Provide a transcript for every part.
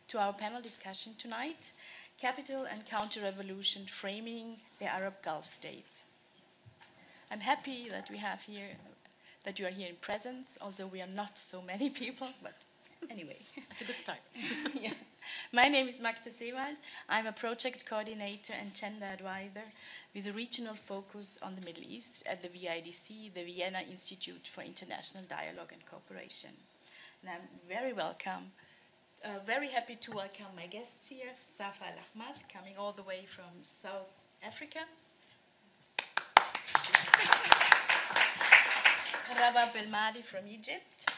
to our panel discussion tonight, Capital and Counter-Revolution, Framing the Arab Gulf States. I'm happy that we have here, that you are here in presence, although we are not so many people, but anyway. That's a good start. Yeah. My name is Magda Seewald. I'm a project coordinator and gender advisor with a regional focus on the Middle East at the VIDC, the Vienna Institute for International Dialogue and Cooperation. And I'm very happy to welcome my guests here, Safa Al Ahmad, coming all the way from South Africa. Rabab El Mahdi from Egypt.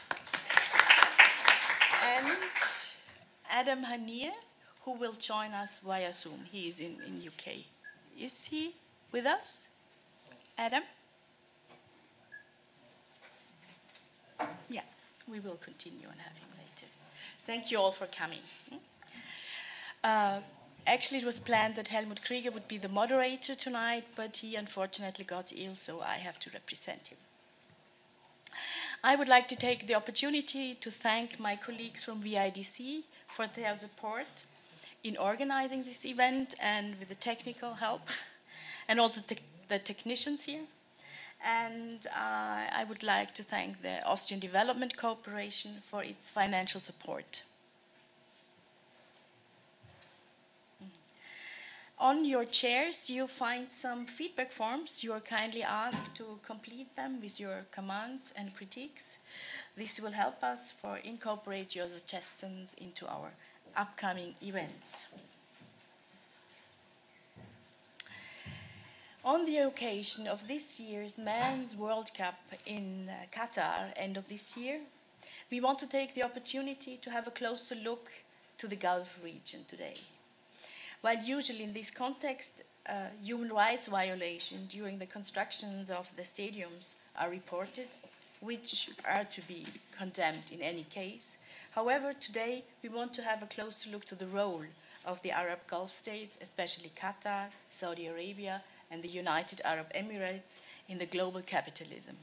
And Adam Hanieh, who will join us via Zoom. He is in UK. Is he with us? Adam? Yeah, we will continue and have him later. Thank you all for coming. Actually, it was planned that Helmut Krieger would be the moderator tonight, but he unfortunately got ill, so I have to represent him. I would like to take the opportunity to thank my colleagues from VIDC for their support in organizing this event and with the technical help, and also the technicians here. And I would like to thank the Austrian Development Corporation for its financial support. On your chairs, you'll find some feedback forms. You are kindly asked to complete them with your commands and critiques. This will help us to incorporate your suggestions into our upcoming events. On the occasion of this year's Men's World Cup in Qatar, end of this year, we want to take the opportunity to have a closer look to the Gulf region today. While usually in this context, human rights violations during the constructions of the stadiums are reported, which are to be condemned in any case. However, today we want to have a closer look to the role of the Arab Gulf states, especially Qatar, Saudi Arabia, and the United Arab Emirates in the global capitalism.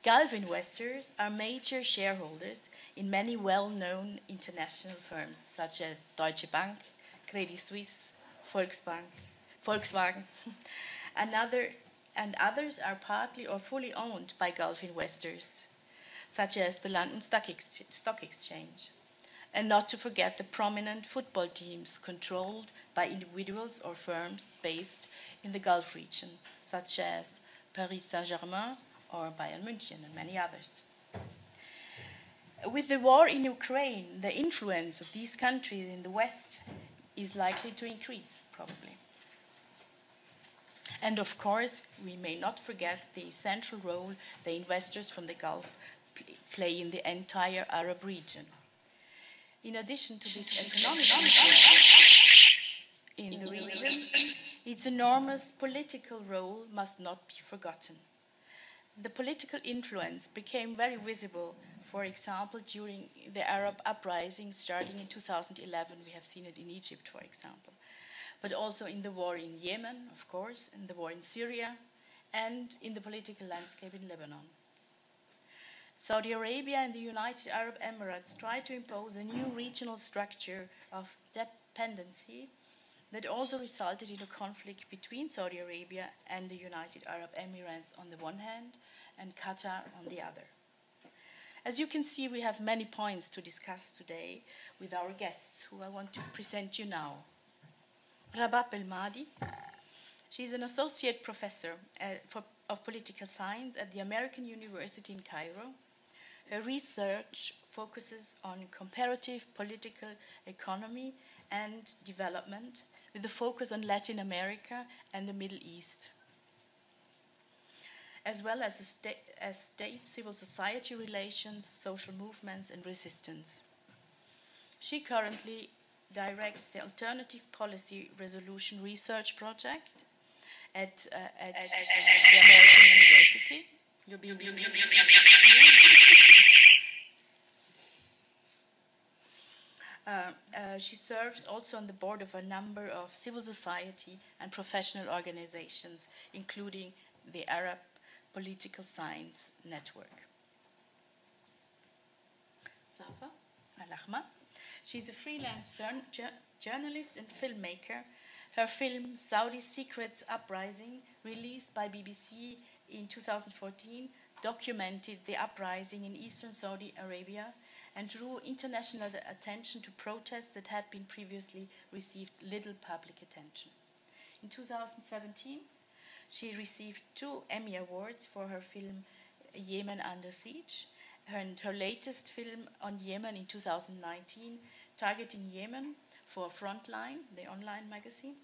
Gulf investors are major shareholders in many well-known international firms such as Deutsche Bank, Credit Suisse, Volkswagen, and others are partly or fully owned by Gulf investors, such as the London Stock Exchange. And not to forget the prominent football teams controlled by individuals or firms based in the Gulf region, such as Paris Saint-Germain or Bayern München and many others. With the war in Ukraine, the influence of these countries in the West is likely to increase, probably. And of course, we may not forget the essential role the investors from the Gulf play in the entire Arab region. In addition to this economic influence in the region, its enormous political role must not be forgotten. The political influence became very visible, for example, during the Arab uprisings starting in 2011. We have seen it in Egypt, for example, but also in the war in Yemen, of course, in the war in Syria, and in the political landscape in Lebanon. Saudi Arabia and the United Arab Emirates tried to impose a new regional structure of dependency that also resulted in a conflict between Saudi Arabia and the United Arab Emirates on the one hand and Qatar on the other. As you can see, we have many points to discuss today with our guests, who I want to present you now. Rabab El Mahdi. She's an associate professor of political science at the American University in Cairo. Her research focuses on comparative political economy and development, with a focus on Latin America and the Middle East, as well as state civil society relations, social movements, and resistance. She currently directs the Alternative Policy Resolution Research Project at the American University. You'll be she serves also on the board of a number of civil society and professional organizations, including the Arab Political Science Network. Safa Al Ahmad. She's a freelance journalist and filmmaker. Her film Saudi Secrets Uprising, released by BBC in 2014, documented the uprising in eastern Saudi Arabia and drew international attention to protests that had been previously received little public attention. In 2017, she received 2 Emmy Awards for her film Yemen Under Siege, and her latest film on Yemen in 2019, Targeting Yemen for Frontline, the online magazine,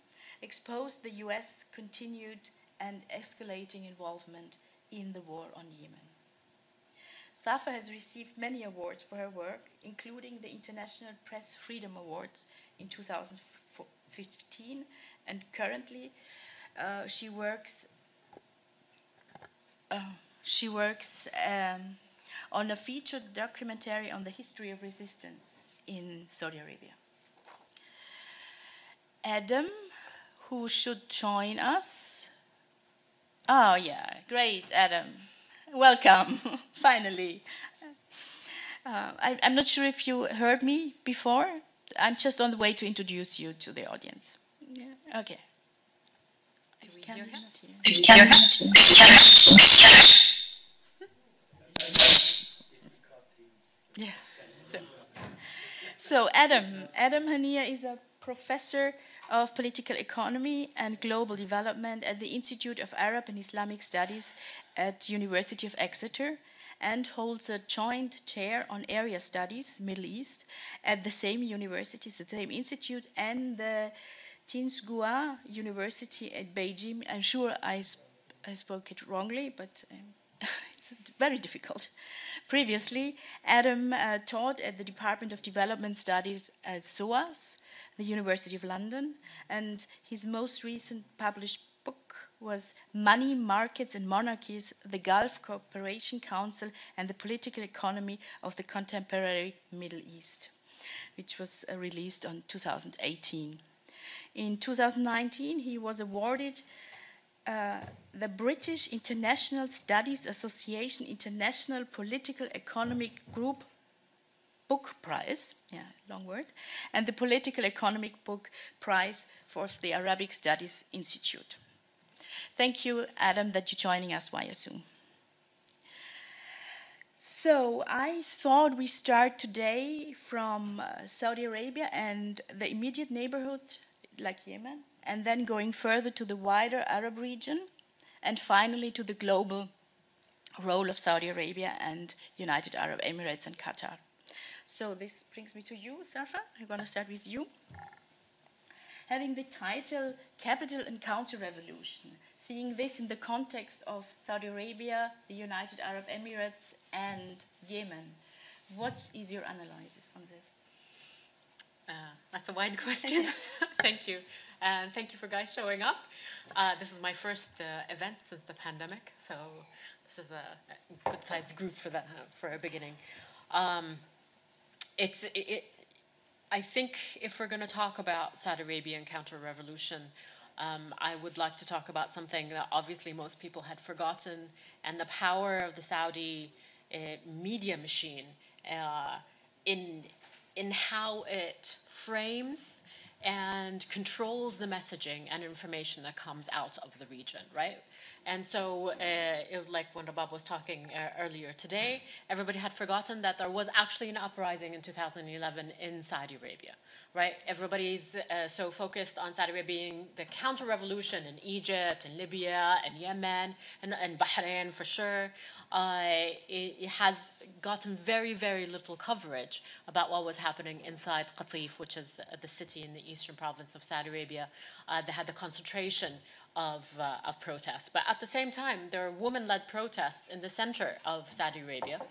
exposed the US continued and escalating involvement in the war on Yemen. Safa has received many awards for her work, including the International Press Freedom Awards in 2015, and currently she works on a featured documentary on the history of resistance in Saudi Arabia. Adam, who should join us. Oh yeah, great, Adam. Welcome, finally. I'm not sure if you heard me before. I'm just on the way to introduce you to the audience. Yeah. Okay. Do we hear him? Yeah. So Adam Haniyeh is a professor of political economy and global development at the Institute of Arab and Islamic Studies at University of Exeter, and holds a joint chair on area studies, Middle East, at the same university, the same institute, and the Dialgoue University at Beijing. I'm sure I spoke it wrongly, but it's very difficult. Previously, Adam taught at the Department of Development Studies at SOAS, the University of London, and his most recent published book was Money, Markets and Monarchies, the Gulf Cooperation Council and the Political Economy of the Contemporary Middle East, which was released in 2018. In 2019, he was awarded the British International Studies Association International Political Economic Group Book Prize, long word, and the Political Economic Book Prize for the Arabic Studies Institute. Thank you, Adam, that you're joining us via Zoom. So I thought we start today from Saudi Arabia and the immediate neighborhood, like Yemen, and then going further to the wider Arab region, and finally to the global role of Saudi Arabia and United Arab Emirates and Qatar. So this brings me to you, Safa. I'm going to start with you. Having the title Capital and Counterrevolution, seeing this in the context of Saudi Arabia, the United Arab Emirates, and Yemen, what is your analysis on this? That's a wide question. Thank you. And thank you for guys showing up. This is my first event since the pandemic, so this is a good-sized group for a beginning. I think if we're going to talk about Saudi Arabia and counter-revolution, I would like to talk about something that obviously most people had forgotten, and the power of the Saudi media machine in how it frames and controls the messaging and information that comes out of the region, right? And so, like when Rabab was talking earlier today, everybody had forgotten that there was actually an uprising in 2011 in Saudi Arabia, right? Everybody's so focused on Saudi Arabia being the counter-revolution in Egypt and Libya and Yemen and Bahrain for sure. It has gotten very, very little coverage about what was happening inside Qatif, which is the city in the eastern province of Saudi Arabia. They had the concentration of protests. But at the same time, there are women-led protests in the center of Saudi Arabia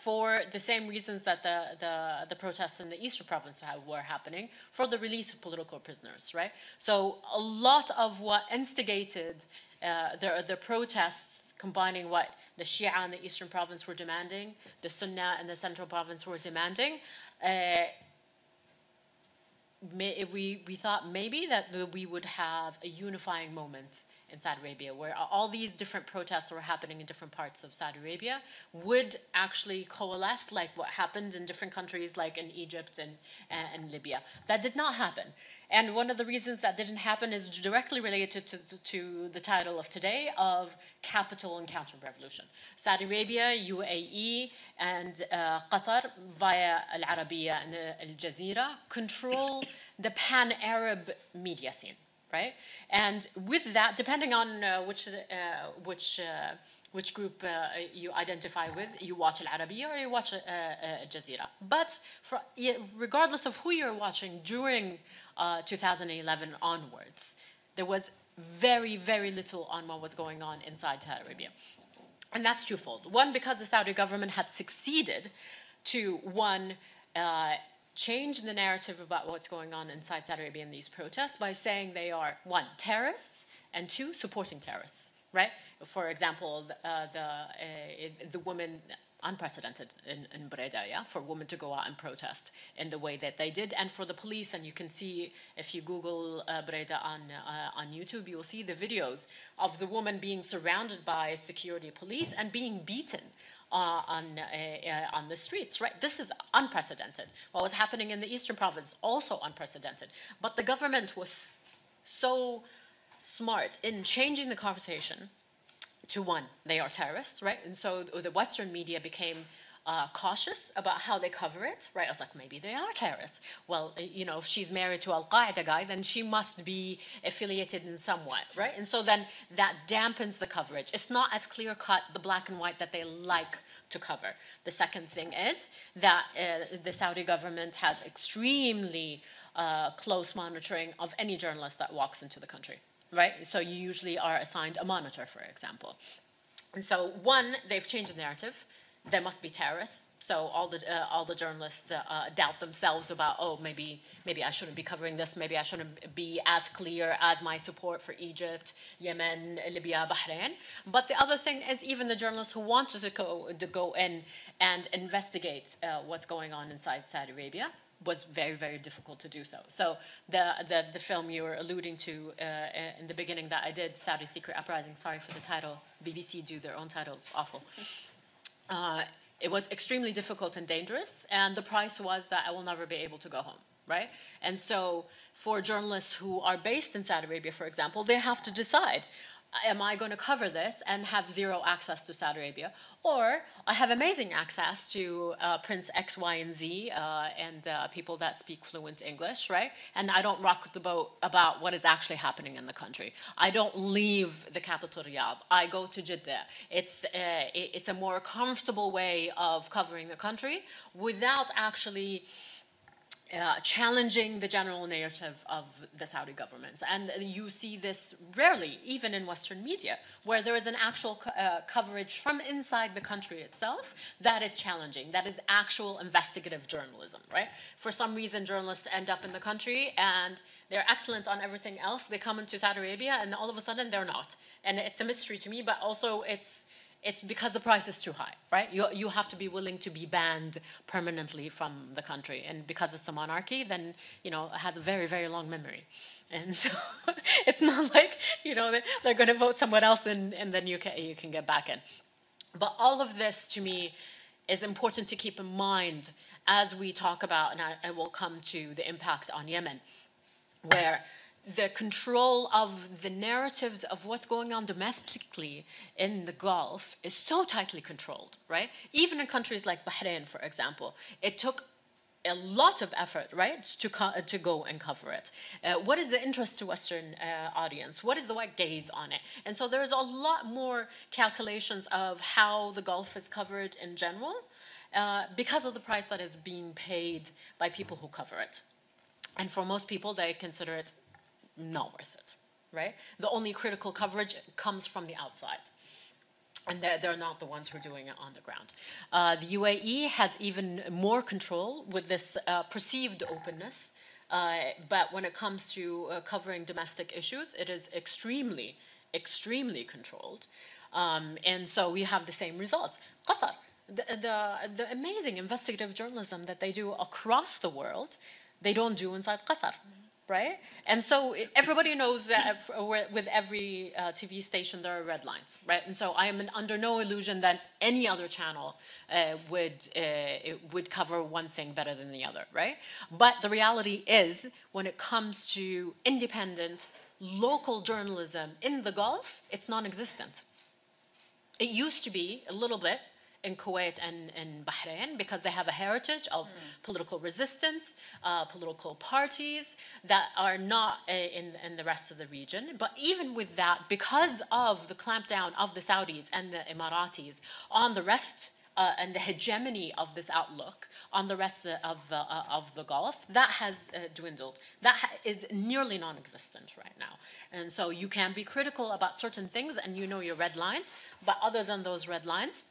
for the same reasons that the protests in the eastern province were happening, for the release of political prisoners, right? So a lot of what instigated the protests, combining what the Shia in the eastern province were demanding, the Sunnah in the central province were demanding, we thought maybe that we would have a unifying moment in Saudi Arabia, where all these different protests that were happening in different parts of Saudi Arabia would actually coalesce, like what happened in different countries, like in Egypt and Libya. That did not happen. And one of the reasons that didn't happen is directly related to the title of today of Capital and Counter-Revolution. Saudi Arabia, UAE, and Qatar, via Al Arabiya and Al Jazeera, control the pan-Arab media scene. Right, and with that, depending on which group you identify with, you watch Al Arabiya or you watch Al Jazeera. But regardless of who you're watching during 2011 onwards, there was very, very little on what was going on inside Saudi Arabia, and that's twofold. One, because the Saudi government had succeeded to change the narrative about what's going on inside Saudi Arabia in these protests by saying they are, one, terrorists, and two, supporting terrorists, right? For example, the women, unprecedented in Breda, yeah, for women to go out and protest in the way that they did, and for the police, and you can see, if you Google Breda on YouTube, you will see the videos of the woman being surrounded by security police and being beaten on the streets, right? This is unprecedented. What was happening in the Eastern Province, also unprecedented. But the government was so smart in changing the conversation to, one, they are terrorists, right? And so the Western media became cautious about how they cover it, right? I was like, maybe they are terrorists. Well, you know, if she's married to Al-Qaeda guy, then she must be affiliated in some way, right? And so then that dampens the coverage. It's not as clear-cut, the black and white that they like to cover. The second thing is that the Saudi government has extremely close monitoring of any journalist that walks into the country, right? So you usually are assigned a monitor, for example. And so, one, they've changed the narrative. There must be terrorists, so all the journalists doubt themselves about, oh, maybe I shouldn't be covering this, maybe I shouldn't be as clear as my support for Egypt, Yemen, Libya, Bahrain. But the other thing is, even the journalists who wanted to go in and investigate what's going on inside Saudi Arabia was very, very difficult to do so. So the film you were alluding to in the beginning that I did, Saudi Secret Uprising, sorry for the title, BBC do their own titles, awful. It was extremely difficult and dangerous, and the price was that I will never be able to go home, right? And so for journalists who are based in Saudi Arabia, for example, they have to decide, am I going to cover this and have zero access to Saudi Arabia? Or I have amazing access to Prince X, Y, and Z and people that speak fluent English, right? And I don't rock the boat about what is actually happening in the country. I don't leave the capital Riyadh. I go to Jeddah. It's a more comfortable way of covering the country without actually challenging the general narrative of the Saudi government. And you see this rarely, even in Western media, where there is an actual coverage from inside the country itself that is challenging, that is actual investigative journalism, right? For some reason, journalists end up in the country and they're excellent on everything else. They come into Saudi Arabia and all of a sudden they're not. And it's a mystery to me, but also it's because the price is too high, right? You have to be willing to be banned permanently from the country. And because it's a monarchy, then, you know, it has a very, very long memory. And so it's not like, you know, they're going to vote someone else and then you can get back in. But all of this, to me, is important to keep in mind as we talk about, and I will come to the impact on Yemen, where the control of the narratives of what's going on domestically in the Gulf is so tightly controlled, right? Even in countries like Bahrain, for example, it took a lot of effort, right, to go and cover it. What is the interest to Western audience? What is the white gaze on it? And so there's a lot more calculations of how the Gulf is covered in general because of the price that is being paid by people who cover it. And for most people, they consider it not worth it, right? The only critical coverage comes from the outside. And they're not the ones who are doing it on the ground. The UAE has even more control with this perceived openness. But when it comes to covering domestic issues, it is extremely, extremely controlled. And so we have the same results. Qatar, the amazing investigative journalism that they do across the world, they don't do inside Qatar, right? And so everybody knows that with every TV station there are red lines, right? And so I am under no illusion that any other channel would cover one thing better than the other, right? But the reality is, when it comes to independent local journalism in the Gulf, it's non-existent. It used to be a little bit in Kuwait and Bahrain, because they have a heritage of political resistance, political parties that are not in the rest of the region. But even with that, because of the clampdown of the Saudis and the Emiratis on the rest and the hegemony of this outlook on the rest of the Gulf, that has dwindled. That is nearly non-existent right now. And so you can be critical about certain things and you know your red lines, but other than those red lines,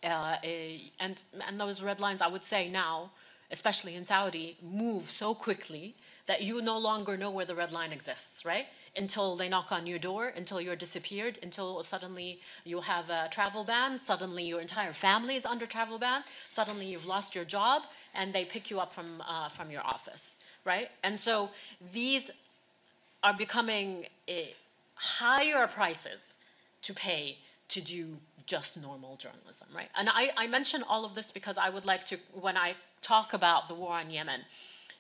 and those red lines, I would say now, especially in Saudi, move so quickly that you no longer know where the red line exists, right? Until they knock on your door, until you're disappeared, until suddenly you have a travel ban, suddenly your entire family is under travel ban, suddenly you've lost your job, and they pick you up from your office, right? And so these are becoming higher prices to pay to do just normal journalism, right? And I mention all of this because I would like to, when I talk about the war on Yemen,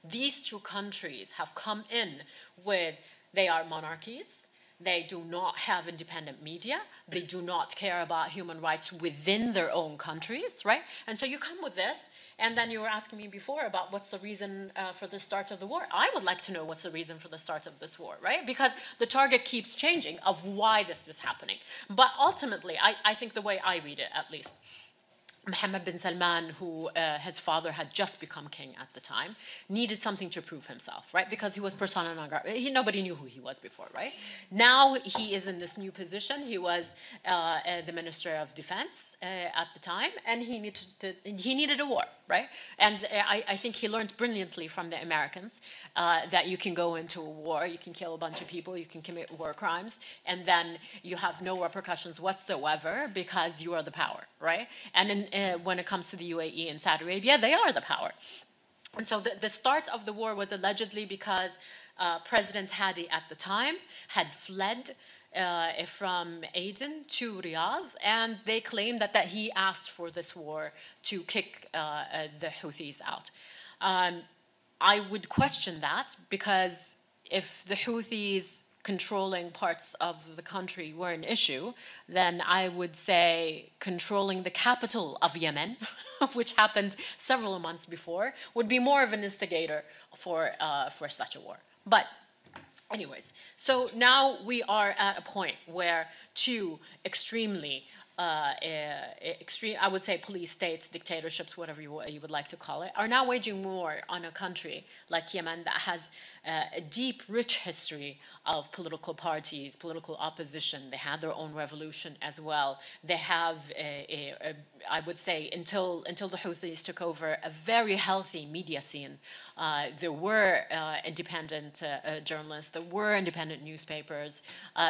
these two countries have come in with, they are monarchies, they do not have independent media, they do not care about human rights within their own countries, right? And so you come with this, and then you were asking me before about what's the reason for the start of the war. I would like to know what's the reason for the start of this war, right? Because the target keeps changing of why this is happening. But ultimately, I think the way I read it, at least, Mohammed bin Salman, who his father had just become king at the time, needed something to prove himself, right? Because he was persona non grata. Nobody knew who he was before, right? Now he is in this new position. He was the Minister of Defense at the time, and he needed a war, right? And I think he learned brilliantly from the Americans that you can go into a war, you can kill a bunch of people, you can commit war crimes, and then you have no repercussions whatsoever because you are the power, right? And when it comes to the UAE and Saudi Arabia, they are the power. And so the start of the war was allegedly because President Hadi at the time had fled from Aden to Riyadh, and they claimed that he asked for this war to kick the Houthis out. I would question that, because if the Houthis controlling parts of the country were an issue, then I would say controlling the capital of Yemen, which happened several months before, would be more of an instigator for such a war. But anyways, so now we are at a point where two extremely extreme, I would say, police states, dictatorships, whatever you would like to call it, are now waging war on a country like Yemen that has a deep, rich history of political parties, political opposition. They had their own revolution as well. They have, I would say, until the Houthis took over, a very healthy media scene. There were independent journalists, there were independent newspapers.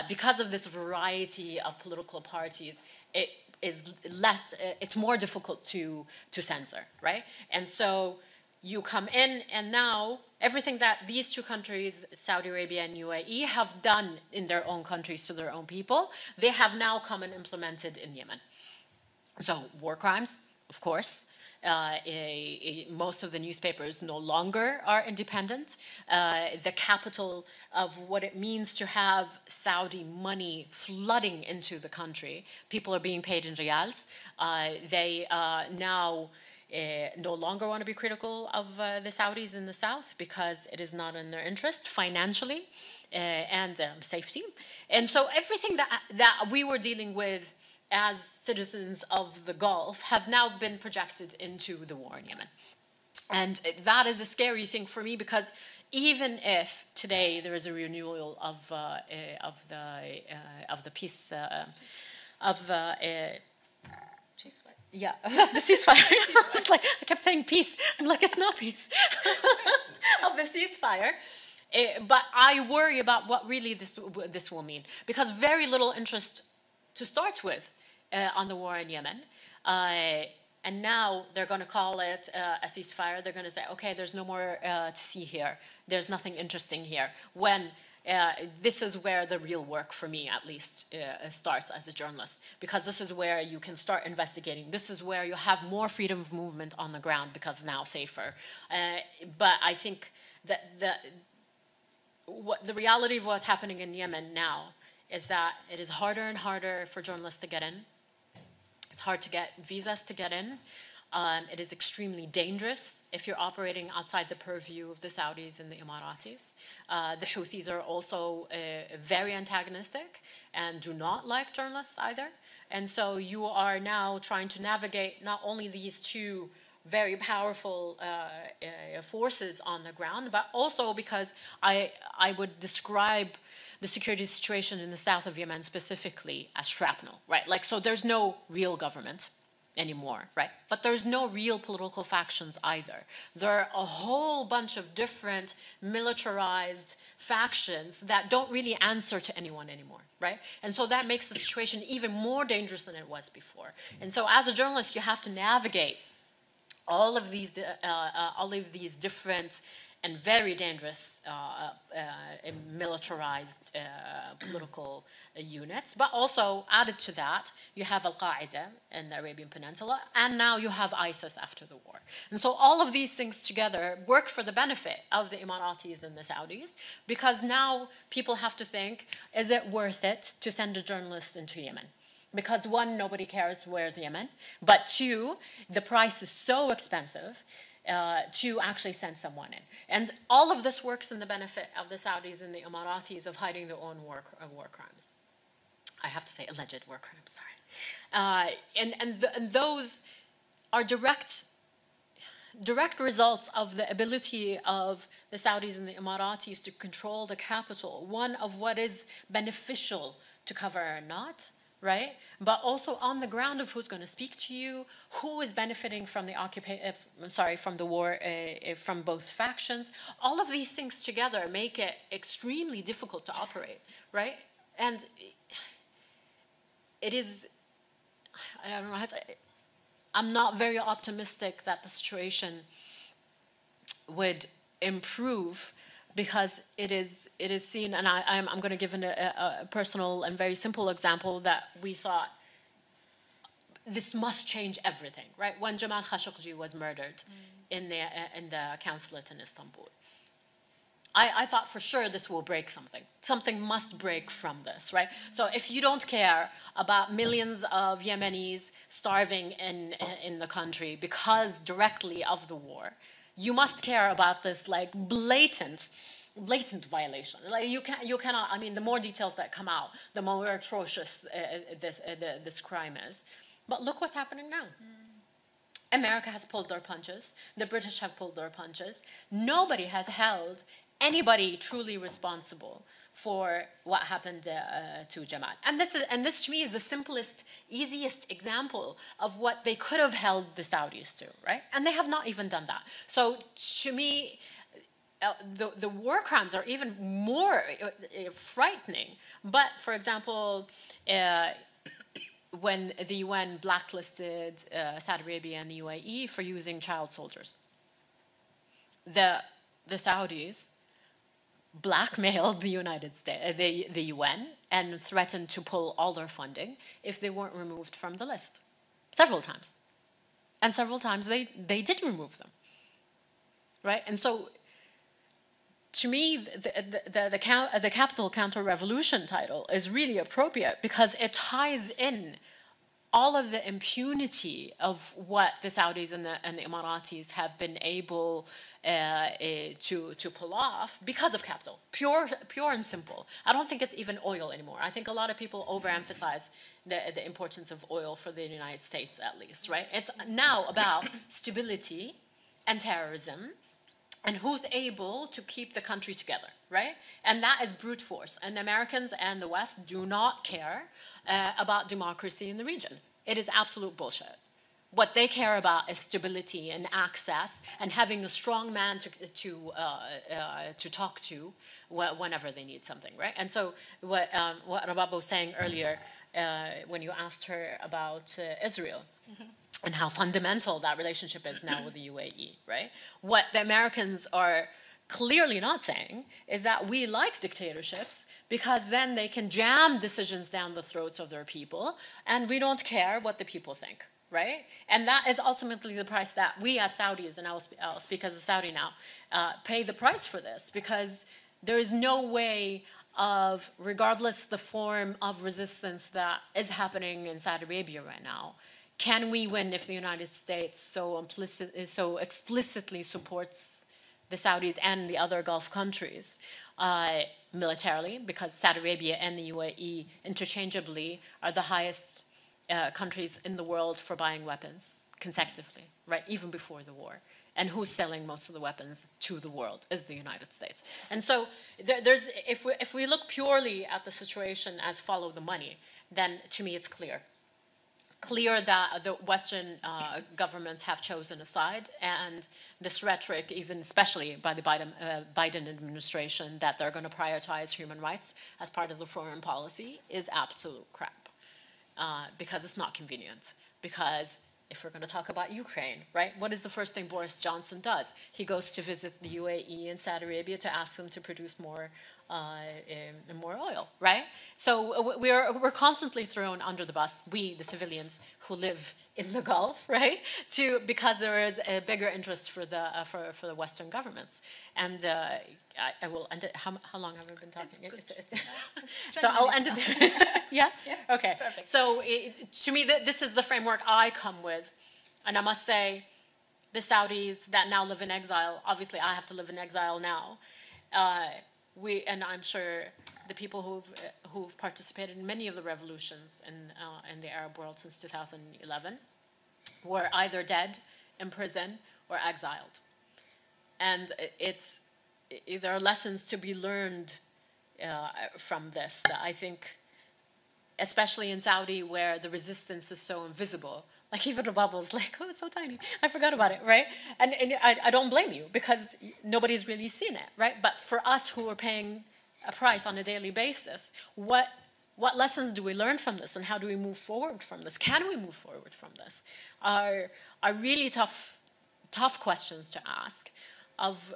Because of this variety of political parties, it is less, it's more difficult to censor, right? And so you come in, and now everything that these two countries, Saudi Arabia and UAE, have done in their own countries to their own people, they have now come and implemented in Yemen. So war crimes, of course. Most of the newspapers no longer are independent. The capital of what it means to have Saudi money flooding into the country, people are being paid in riyals. They now no longer want to be critical of the Saudis in the south because it is not in their interest financially and safety. And so everything that we were dealing with as citizens of the Gulf have now been projected into the war in Yemen. And that is a scary thing for me, because even if today there is a renewal of the peace yeah, the ceasefire. It's like I kept saying peace. I'm like, it's not peace. Of the ceasefire. But I worry about what really this will mean, because very little interest to start with on the war in Yemen. And now they're going to call it a ceasefire. They're going to say, okay, there's no more to see here. There's nothing interesting here. When this is where the real work, for me at least, starts as a journalist. Because this is where you can start investigating. This is where you have more freedom of movement on the ground because it's now safer. But I think that the reality of what's happening in Yemen now is that it is harder and harder for journalists to get in. It's hard to get visas to get in. It is extremely dangerous if you're operating outside the purview of the Saudis and the Emiratis. The Houthis are also very antagonistic and do not like journalists either. And so you are now trying to navigate not only these two very powerful forces on the ground, but also because I would describe the security situation in the south of Yemen specifically as shrapnel, right? Like, so there's no real government anymore, right? But there's no real political factions either. There are a whole bunch of different militarized factions that don't really answer to anyone anymore, right? And so that makes the situation even more dangerous than it was before. And so as a journalist, you have to navigate all of these different and very dangerous militarized political units. But also, added to that, you have Al-Qaeda in the Arabian Peninsula, and now you have ISIS after the war. And so all of these things together work for the benefit of the Emiratis and the Saudis, because now people have to think, is it worth it to send a journalist into Yemen? Because one, nobody cares where's Yemen, but two, the price is so expensive to actually send someone in. And all of this works in the benefit of the Saudis and the Emiratis of hiding their own war crimes. I have to say alleged war crimes, sorry. And those are direct results of the ability of the Saudis and the Emiratis to control the capital, one of what is beneficial to cover or not, right? But also on the ground of who's going to speak to you, who is benefiting from the from the war, from both factions. All of these things together make it extremely difficult to operate, right? And it is, I don't know, I'm not very optimistic that the situation would improve, because it is seen, and I'm going to give a personal and very simple example that we thought this must change everything, right? When Jamal Khashoggi was murdered in the consulate in Istanbul, I thought for sure this will break something. Something must break from this, right? So if you don't care about millions of Yemenis starving in the country because directly of the war, you must care about this like blatant violation. Like you cannot. I mean, the more details that come out, the more atrocious this crime is. But look what's happening now. America has pulled their punches. The British have pulled their punches. Nobody has held anybody truly responsible for what happened to Jamal. And this to me is the simplest, easiest example of what they could have held the Saudis to, right? And they have not even done that. So to me, the war crimes are even more frightening. But for example, when the UN blacklisted Saudi Arabia and the UAE for using child soldiers, the Saudis blackmailed the United States, the UN, and threatened to pull all their funding if they weren't removed from the list. Several times. And several times they did remove them. Right? And so, to me, the capital Counterrevolution title is really appropriate because it ties in all of the impunity of what the Saudis and the Emiratis have been able to pull off because of capital. Pure and simple. I don't think it's even oil anymore. I think a lot of people overemphasize the importance of oil for the United States, at least, right? It's now about stability and terrorism and who's able to keep the country together, right? And that is brute force. And the Americans and the West do not care about democracy in the region. It is absolute bullshit. What they care about is stability and access and having a strong man to talk to whenever they need something, right? And so what Rabab was saying earlier when you asked her about Israel, and how fundamental that relationship is now with the UAE, right? What the Americans are clearly not saying is that we like dictatorships because then they can jam decisions down the throats of their people, and we don't care what the people think, right? And that is ultimately the price that we as Saudis, and I'll speak as a Saudi now, pay the price for this, because there is no way of, regardless the form of resistance that is happening in Saudi Arabia right now, can we win if the United States so explicitly supports the Saudis and the other Gulf countries militarily, because Saudi Arabia and the UAE interchangeably are the highest countries in the world for buying weapons consecutively, right, even before the war. And who's selling most of the weapons to the world is the United States. And so if we look purely at the situation as follow the money, then to me it's clear that the Western governments have chosen a side, and this rhetoric, even especially by the Biden administration, that they're going to prioritize human rights as part of the foreign policy is absolute crap, because it's not convenient. Because if we're going to talk about Ukraine, right, what is the first thing Boris Johnson does? He goes to visit the UAE and Saudi Arabia to ask them to produce more oil, right? So we're constantly thrown under the bus, we, the civilians who live in the Gulf, right? Because there is a bigger interest for the Western governments. And I will end it. How long have I been talking? So I'll end it there. Yeah? Okay. Perfect. So to me, this is the framework I come with, and I must say, the Saudis that now live in exile. Obviously, I have to live in exile now. And I'm sure the people who've participated in many of the revolutions in the Arab world since 2011 were either dead, in prison, or exiled. And there are lessons to be learned from this that I think, especially in Saudi, where the resistance is so invisible. Like even Rabab was like, oh, it's so tiny. I forgot about it, right? And I don't blame you, because nobody's really seen it, right? But for us who are paying a price on a daily basis, what lessons do we learn from this, and how do we move forward from this? Can we move forward from this? Are really tough questions to ask. Of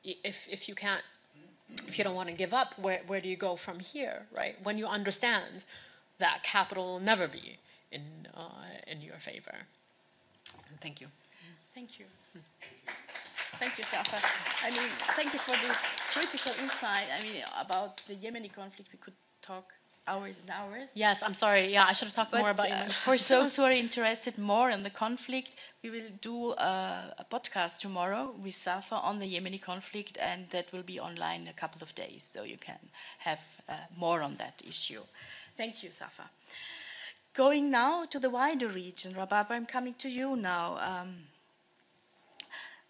if you don't want to give up, where do you go from here, right? When you understand that capital will never be in your favor. Thank you. Thank you. Thank you, Safa. I mean, thank you for this critical insight. I mean, about the Yemeni conflict, we could talk hours and hours. Yes, I'm sorry. Yeah, I should have talked more about Yemen. For those who are interested more in the conflict, we will do a podcast tomorrow with Safa on the Yemeni conflict, and that will be online in a couple of days, so you can have more on that issue. Thank you, Safa. Going now to the wider region, Rabab, I'm coming to you now.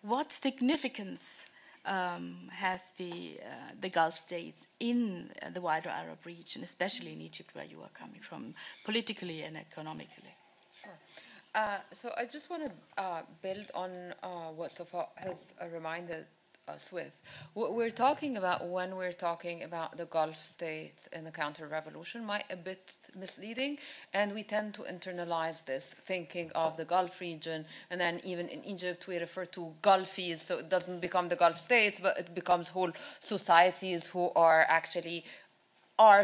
What significance has the Gulf states in the wider Arab region, especially in Egypt, where you are coming from, politically and economically? Sure. So I just want to build on what Safa has reminded us with. What we're talking about when we're talking about the Gulf states and the counter-revolution might a bit misleading, and we tend to internalize this, thinking of the Gulf region, and then even in Egypt we refer to Gulfies, so it doesn't become the Gulf states, but it becomes whole societies who are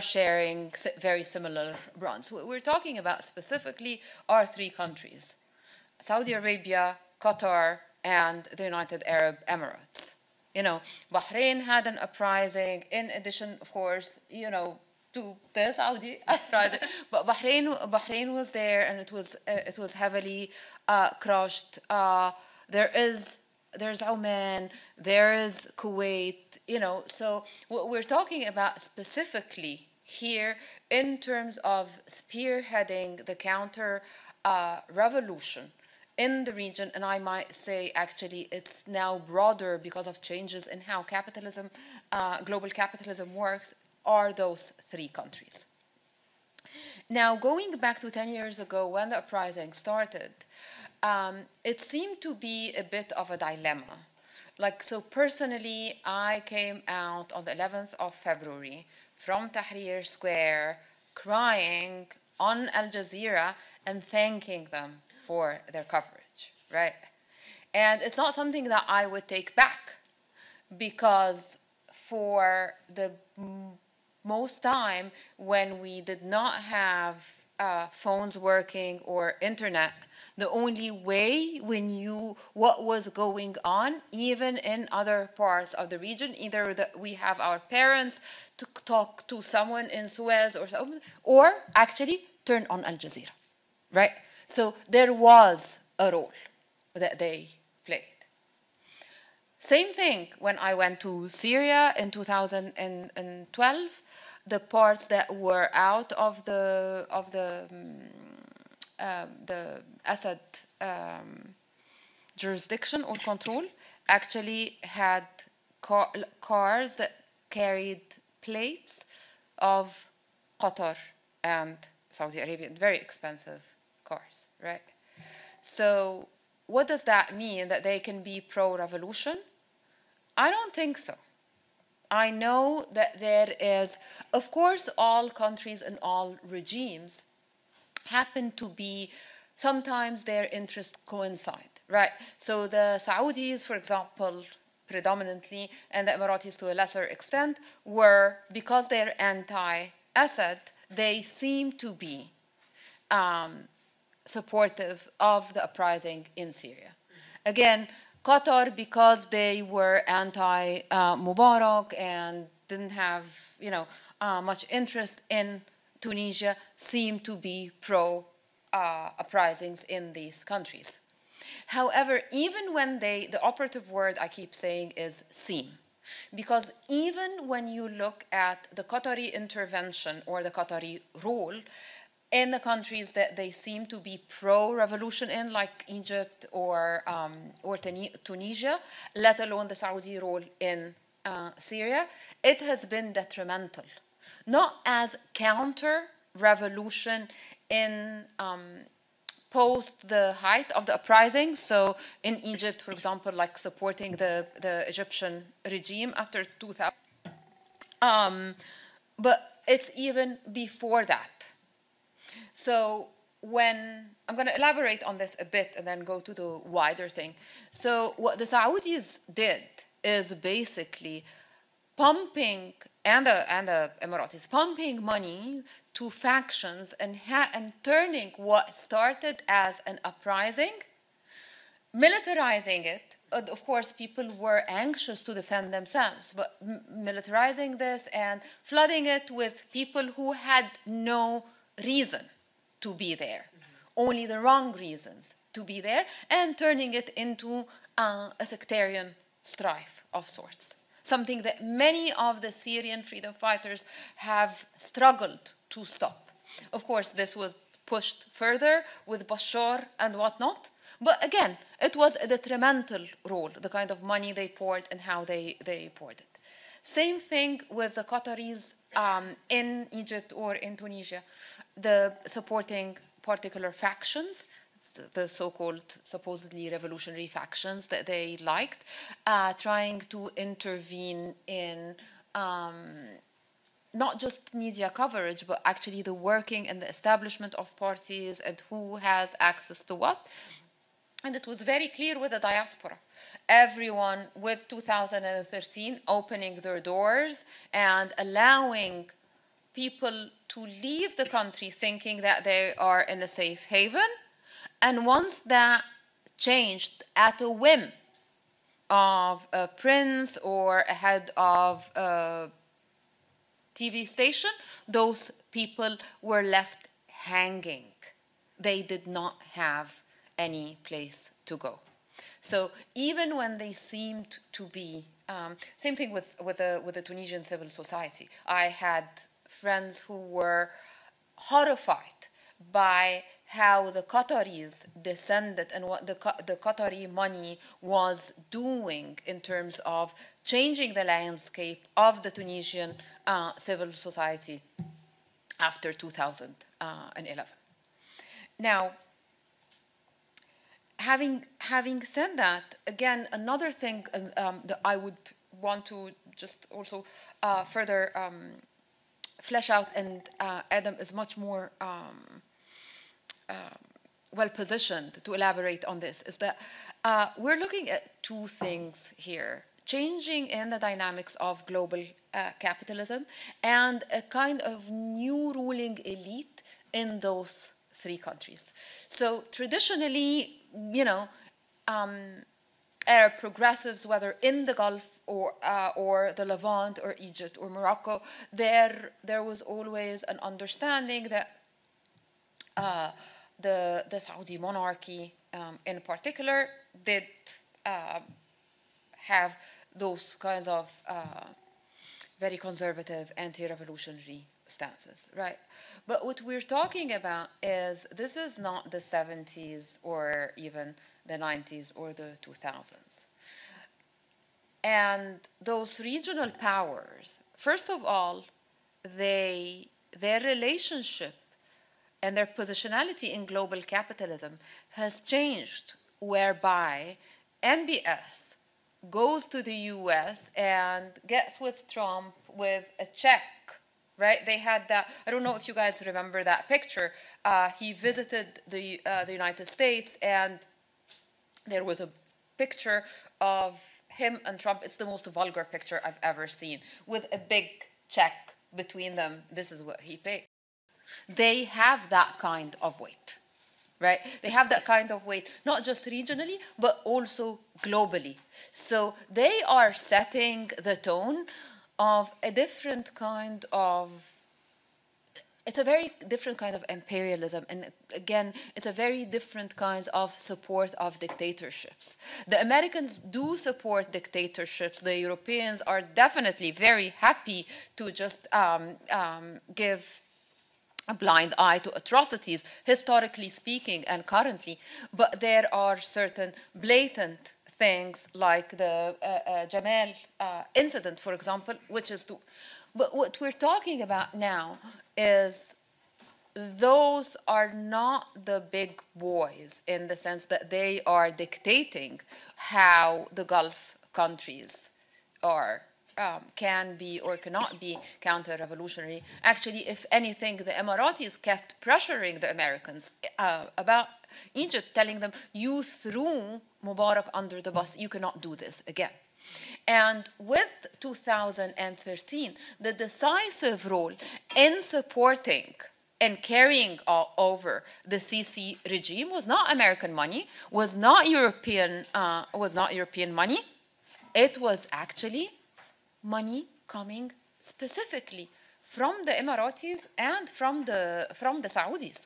sharing very similar runs. What we're talking about specifically are three countries: Saudi Arabia, Qatar, and the United Arab Emirates. Bahrain had an uprising, in addition, of course, to the Saudi uprising. But Bahrain was there, and it was heavily crushed. There's Oman, there is Kuwait. So what we're talking about specifically here, in terms of spearheading the counter revolution in the region, and I might say actually it's now broader because of changes in how capitalism, global capitalism works, are those three countries. Now, going back to 10 years ago when the uprising started, it seemed to be a bit of a dilemma. So personally, I came out on the 11th of February from Tahrir Square crying on Al Jazeera and thanking them for their coverage, right? And it's not something that I would take back, because for the most time when we did not have phones working or internet, the only way we knew what was going on, even in other parts of the region, either that we have our parents to talk to someone in Suez or something, or actually turn on Al Jazeera, right? So there was a role that they played. Same thing when I went to Syria in 2012. The parts that were out of the Assad jurisdiction or control actually had cars that carried plates of Qatar and Saudi Arabia, very expensive cars, right? So what does that mean? That they can be pro-revolution? I don't think so. I know that there is, of course, all countries and all regimes happen to be, sometimes their interests coincide, right? So the Saudis, for example, predominantly, and the Emiratis to a lesser extent, were, because they're anti-Assad, they seem to be supportive of the uprising in Syria. Again, Qatar, because they were anti-Mubarak and didn't have, much interest in Tunisia, seemed to be pro-uprisings in these countries. However, even when the operative word I keep saying is seem, because even when you look at the Qatari intervention or the Qatari role in the countries that they seem to be pro-revolution in, like Egypt or Tunisia, let alone the Saudi role in Syria, it has been detrimental. Not as counter-revolution in post the height of the uprising. So in Egypt, for example, like supporting the Egyptian regime after 2000. But it's even before that. So when, I'm going to elaborate on this a bit and then go to the wider thing. So what the Saudis did is basically pumping, and the Emiratis, pumping money to factions and turning what started as an uprising, militarizing it. Of course, people were anxious to defend themselves, but militarizing this and flooding it with people who had no reason to be there, only the wrong reasons to be there, and turning it into a sectarian strife of sorts. Something that many of the Syrian freedom fighters have struggled to stop. Of course, this was pushed further with Bashar and whatnot, but again, it was a detrimental role, the kind of money they poured and how they poured it. Same thing with the Qataris in Egypt or in Tunisia, the supporting particular factions, the so-called supposedly revolutionary factions that they liked, trying to intervene in not just media coverage, but actually the working and the establishment of parties and who has access to what. And it was very clear with the diaspora. Everyone with 2013 opening their doors and allowing people to leave the country thinking that they are in a safe haven. And once that changed at a whim of a prince or a head of a TV station, those people were left hanging. They did not have any place to go. So even when they seemed to be, same thing with the Tunisian civil society. I had friends who were horrified by how the Qataris descended and what the Qatari money was doing in terms of changing the landscape of the Tunisian civil society after 2011. Now, having said that, again, another thing that I would want to just also further flesh out, and Adam is much more well positioned to elaborate on this, is that we're looking at two things here: changing in the dynamics of global capitalism and a kind of new ruling elite in those three countries. So traditionally, Arab progressives, whether in the Gulf or the Levant or Egypt or Morocco, there was always an understanding that the Saudi monarchy in particular did have those kinds of very conservative anti-revolutionary stances, right? But what we're talking about is this is not the 70s or even the 90s or the 2000s. And those regional powers, first of all, their relationship and their positionality in global capitalism has changed, whereby MBS goes to the US and gets with Trump with a check, right? They had that, I don't know if you guys remember that picture. He visited the United States, and there was a picture of him and Trump. It's the most vulgar picture I've ever seen, with a big check between them. This is what he paid. They have that kind of weight, right? They have that kind of weight, not just regionally, but also globally. So they are setting the tone of a different kind of, it's a very different kind of imperialism. And again, it's a very different kind of support of dictatorships. The Americans do support dictatorships. The Europeans are definitely very happy to just give a blind eye to atrocities, historically speaking and currently. But there are certain blatant things like the Jamal incident, for example, which is but what we're talking about now is those are not the big boys in the sense that they are dictating how the Gulf countries are can be or cannot be counter-revolutionary. Actually, if anything, the Emiratis kept pressuring the Americans about Egypt, telling them, you threw Mubarak under the bus, you cannot do this again. And with 2013, the decisive role in supporting and carrying over the Sisi regime was not American money, was not European money. It was actually money coming specifically from the Emiratis and from the Saudis.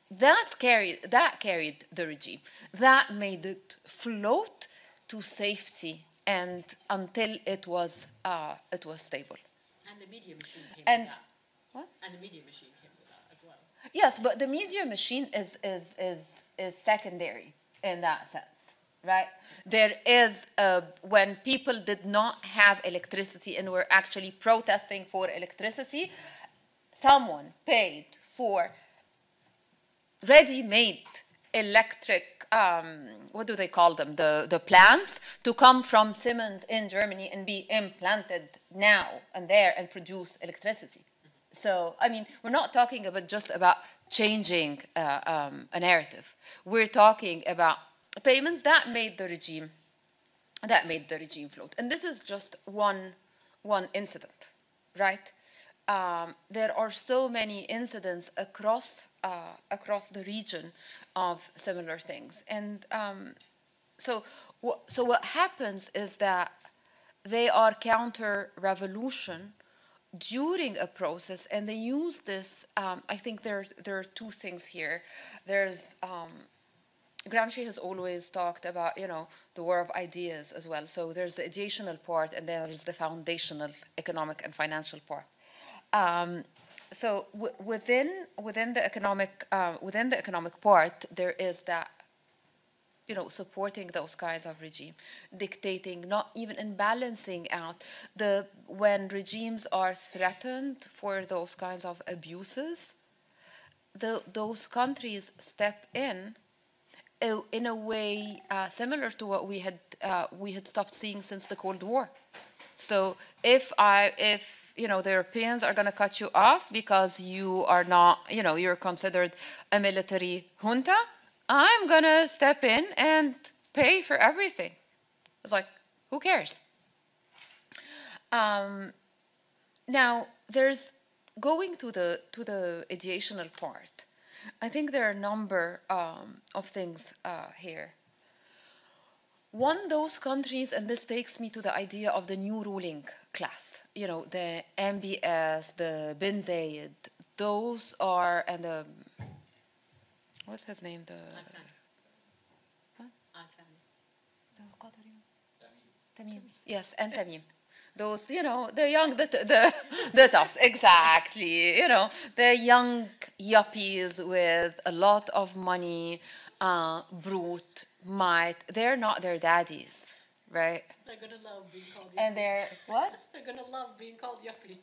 That carried the regime. That made it float to safety and until it was stable. And the media machine came And with that. what? And the media machine came with that as well. Yes, but the media machine is secondary in that sense, right? There is when people did not have electricity and were actually protesting for electricity, someone paid for ready-made electric, what do they call them, the plants, to come from Siemens in Germany and be implanted now and there and produce electricity. So, I mean, we're not talking just about changing a narrative. We're talking about payments that made the regime float. And this is just one incident, right? There are so many incidents across the region of similar things. And so what happens is that they are counter-revolution during a process, and they use this. I think there are two things here. There's Gramsci has always talked about, the war of ideas as well. So there's the ideational part, and then there's the foundational economic and financial part. So within the economic part, there is that, supporting those kinds of regime, dictating, not even in balancing out when regimes are threatened for those kinds of abuses, those countries step in a way similar to what we had stopped seeing since the Cold War. So if the Europeans are going to cut you off because you are not, you're considered a military junta, I'm going to step in and pay for everything. It's like, who cares? Now, there's going to the ideational part. I think there are a number of things here. One, those countries, and this takes me to the idea of the new ruling class, you know, the MBS, the Bin Zayed, those are, and the, what's his name? The Tamim. Yes, and Tamim. Those, you know, the young, the toughs, exactly. You know, the young yuppies with a lot of money, brute might. They're not their daddies, right? They're gonna love being called yuppies. And they're what? They're gonna love being called yuppies.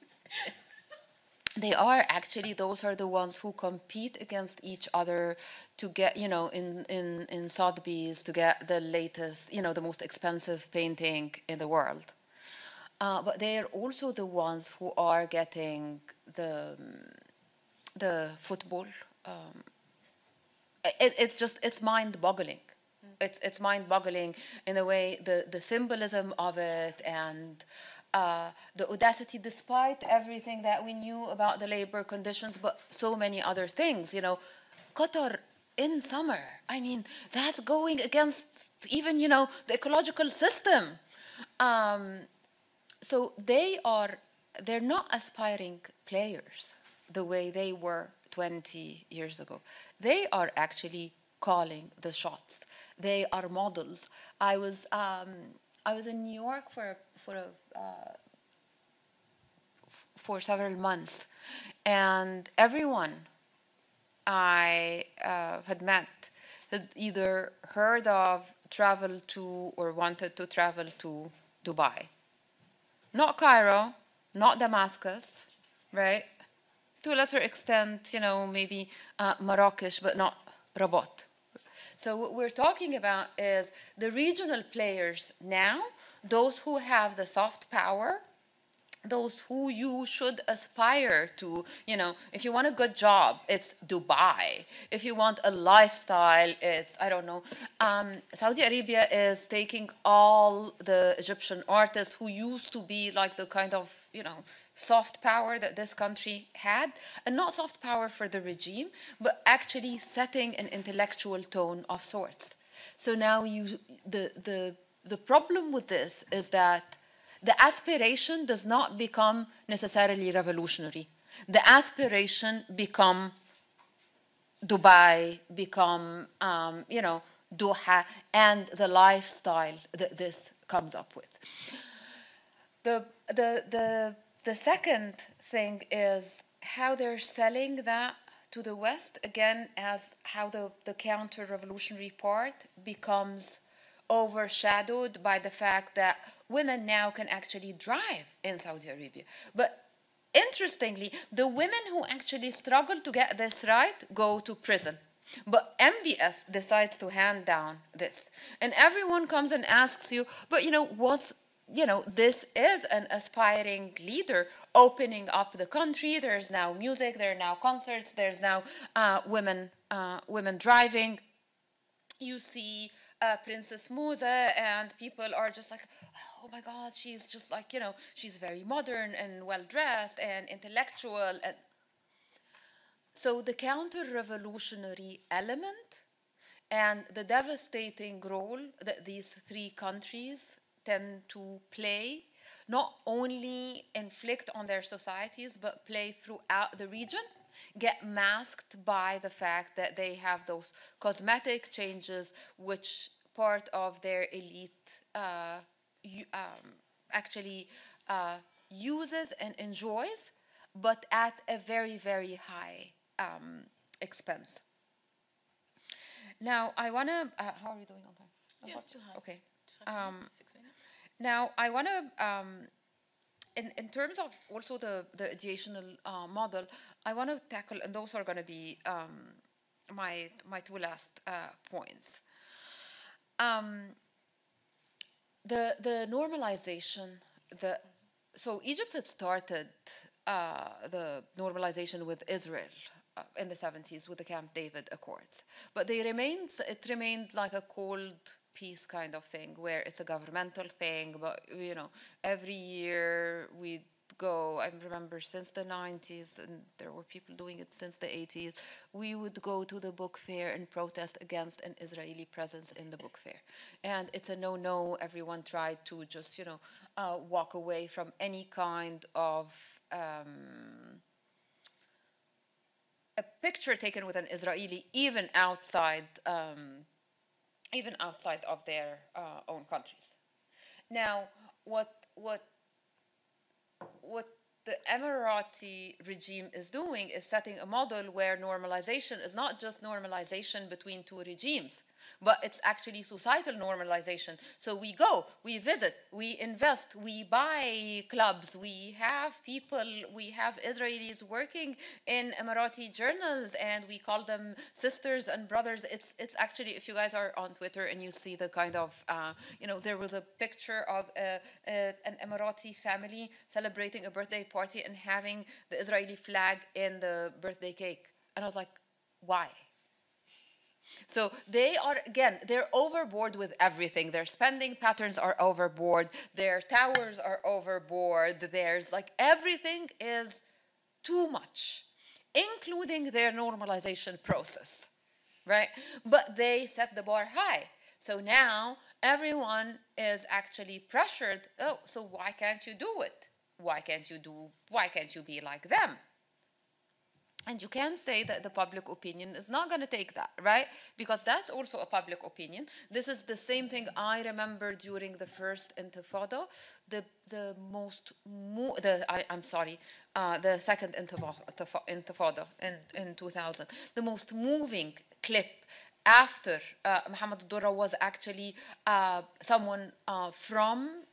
They are actually, those are the ones who compete against each other to get, you know, in Sotheby's to get the latest, you know, the most expensive painting in the world. But they are also the ones who are getting the football. It's mind-boggling. It's mind-boggling in the way the symbolism of it and the audacity, despite everything that we knew about the labor conditions, but so many other things. You know, Qatar in summer. I mean, that's going against even, you know, the ecological system. So they're not aspiring players the way they were 20 years ago. They are actually calling the shots. They are models. I was in New York for several months, and everyone I had met had either heard of, traveled to, or wanted to travel to Dubai. Not Cairo, not Damascus, right? To a lesser extent, you know, maybe Marrakesh, but not Rabat. So what we're talking about is the regional players now, those who have the soft power, those who you should aspire to, you know, if you want a good job, it's Dubai. If you want a lifestyle, it's, I don't know. Saudi Arabia is taking all the Egyptian artists who used to be like the kind of, you know, soft power that this country had, and not soft power for the regime, but actually setting an intellectual tone of sorts. So now the problem with this is that the aspiration does not become necessarily revolutionary. The aspiration become Dubai, become, you know, Doha, and the lifestyle that this comes up with. The second thing is how they're selling that to the West, again, as how the counter-revolutionary part becomes overshadowed by the fact that women now can actually drive in Saudi Arabia. But interestingly, the women who actually struggle to get this right go to prison. But MBS decides to hand down this. And everyone comes and asks you, but you know, this is an aspiring leader opening up the country. There's now music, there are now concerts, there's now women driving. You see Princess Musa, and people are just like, oh my God, she's just like, you know, she's very modern and well-dressed and intellectual. And so the counter-revolutionary element and the devastating role that these three countries tend to play, not only inflict on their societies, but play throughout the region, get masked by the fact that they have those cosmetic changes which part of their elite actually uses and enjoys, but at a very, very high expense. Now, I want to... how are we doing on time? Yes, too high. Okay. 6 minutes. Now, I want to... in terms of also the ideational model, I want to tackle, and those are going to be my two last points. The normalization, so Egypt had started the normalization with Israel in the 70s with the Camp David Accords. But it remained like a cold peace kind of thing, where it's a governmental thing, but every year we go, I remember since the 90s, and there were people doing it since the 80s, we would go to the book fair and protest against an Israeli presence in the book fair. And it's a no-no. Everyone tried to just, walk away from any kind of a picture taken with an Israeli, even outside of their own countries. Now, what the Emirati regime is doing is setting a model where normalization is not just normalization between two regimes, but it's actually societal normalization. So we go, we visit, we invest, we buy clubs, we have Israelis working in Emirati journals, and we call them sisters and brothers. It's actually, if you guys are on Twitter and you see the kind of, there was a picture of an Emirati family celebrating a birthday party and having the Israeli flag in the birthday cake. And I was like, why? So they're overboard with everything. Their spending patterns are overboard. Their towers are overboard. There's everything is too much, including their normalization process, right? But they set the bar high. So now everyone is actually pressured. Oh, so why can't you do it? Why can't you be like them? And you can say that the public opinion is not going to take that, right? Because that's also a public opinion. This is the same thing I remember during the first Intifada, the second Intifada in 2000. The most moving clip after Mohammed al-Durra was actually someone from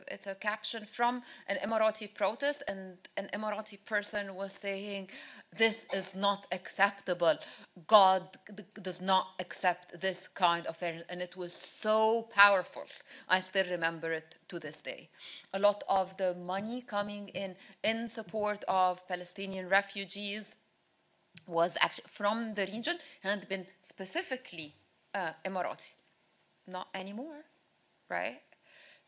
it's a caption from an Emirati protest, and an Emirati person was saying, this is not acceptable. God does not accept this kind of fairness. And it was so powerful. I still remember it to this day. A lot of the money coming in support of Palestinian refugees was actually from the region and had been specifically Emirati. Not anymore, right?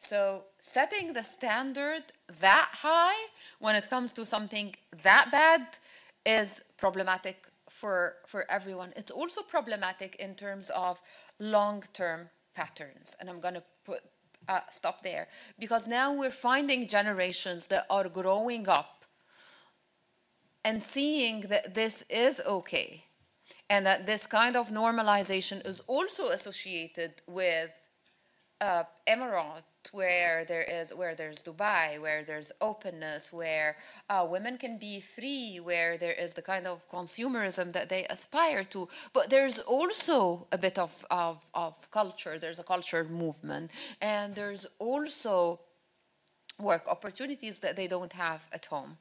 So setting the standard that high when it comes to something that bad is problematic for everyone. It's also problematic in terms of long-term patterns. And I'm going to stop there. Because now we're finding generations that are growing up and seeing that this is okay. And that this kind of normalization is also associated with Emirates, where there's Dubai, where there's openness, where women can be free, where there is the kind of consumerism that they aspire to. But there's also a bit of culture. There's a culture movement, and there's also work opportunities that they don't have at home.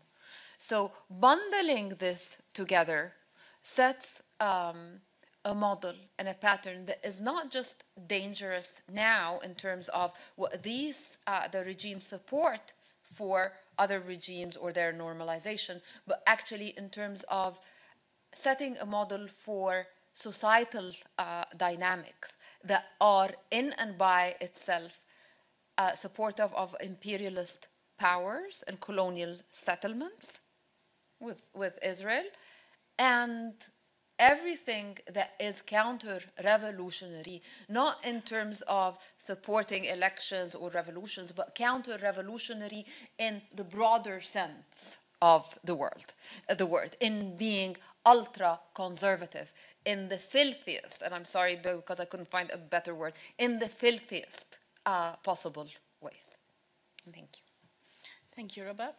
So bundling this together sets a model and a pattern that is not just dangerous now in terms of what the regime support for other regimes or their normalization, but actually in terms of setting a model for societal dynamics that are in and by itself supportive of imperialist powers and colonial settlements with Israel, and everything that is counter-revolutionary, not in terms of supporting elections or revolutions, but counter-revolutionary in the broader sense of the word, in being ultra-conservative, in the filthiest, and I'm sorry because I couldn't find a better word, in the filthiest possible ways. Thank you. Thank you, Rabab.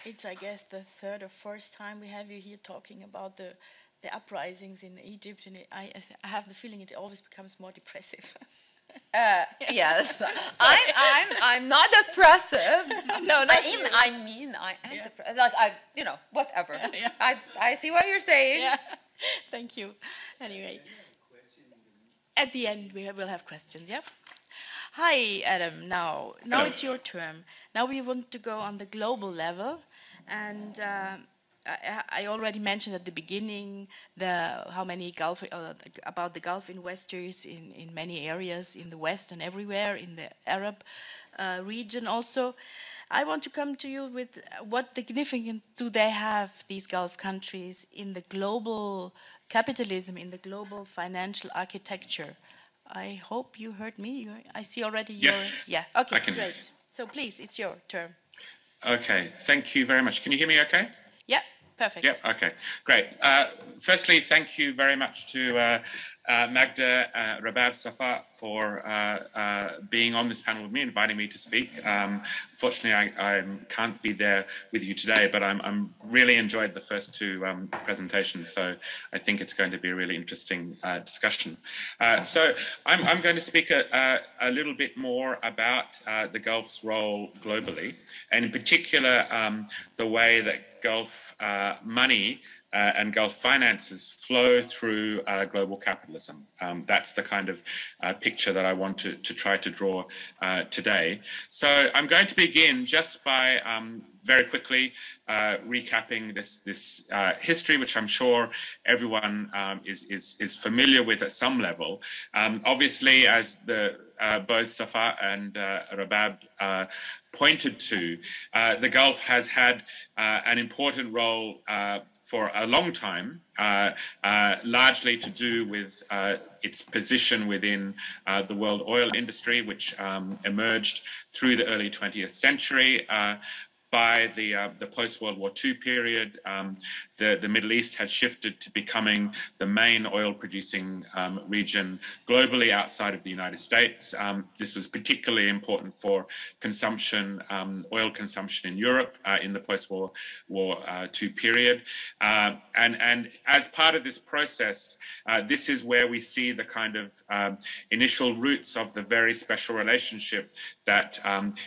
It's, I guess, the third or fourth time we have you here talking about the uprisings in Egypt, and I have the feeling it always becomes more depressive. Yes, I'm not depressive. No, not you. I am depressive. Like whatever. Yeah. I see what you're saying. Yeah. Thank you. Anyway, at the end we will have questions. Yeah. Hi, Adam. Now Hello. it's your turn. Now we want to go on the global level, and I already mentioned at the beginning how many about the Gulf investors in many areas in the West and everywhere in the Arab region also. I want to come to you with what significance do they have, these Gulf countries, in the global capitalism, in the global financial architecture? I hope you heard me. I see already your... Yes. Yeah, okay, I can. great. So please, it's your turn. Okay, thank you very much. Can you hear me okay? Yeah, perfect. Yep, okay, great. Firstly, thank you very much to Magda, Rabab, Safa for being on this panel with me, inviting me to speak. Unfortunately, I can't be there with you today, but I'm really enjoyed the first two presentations, so I think it's going to be a really interesting discussion. So I'm going to speak a little bit more about the Gulf's role globally, and in particular, the way that Gulf money and Gulf finances flow through global capitalism. That's the kind of picture that I want to try to draw today. So I'm going to begin just by very quickly recapping this history, which I'm sure everyone is familiar with at some level. Obviously, as both Safa and Rabab pointed to, the Gulf has had an important role for a long time, largely to do with its position within the world oil industry, which emerged through the early 20th century. By the post-World War II period, the Middle East had shifted to becoming the main oil-producing region globally outside of the United States. This was particularly important for consumption, oil consumption in Europe in the post-War II period. And as part of this process, this is where we see the kind of initial roots of the very special relationship that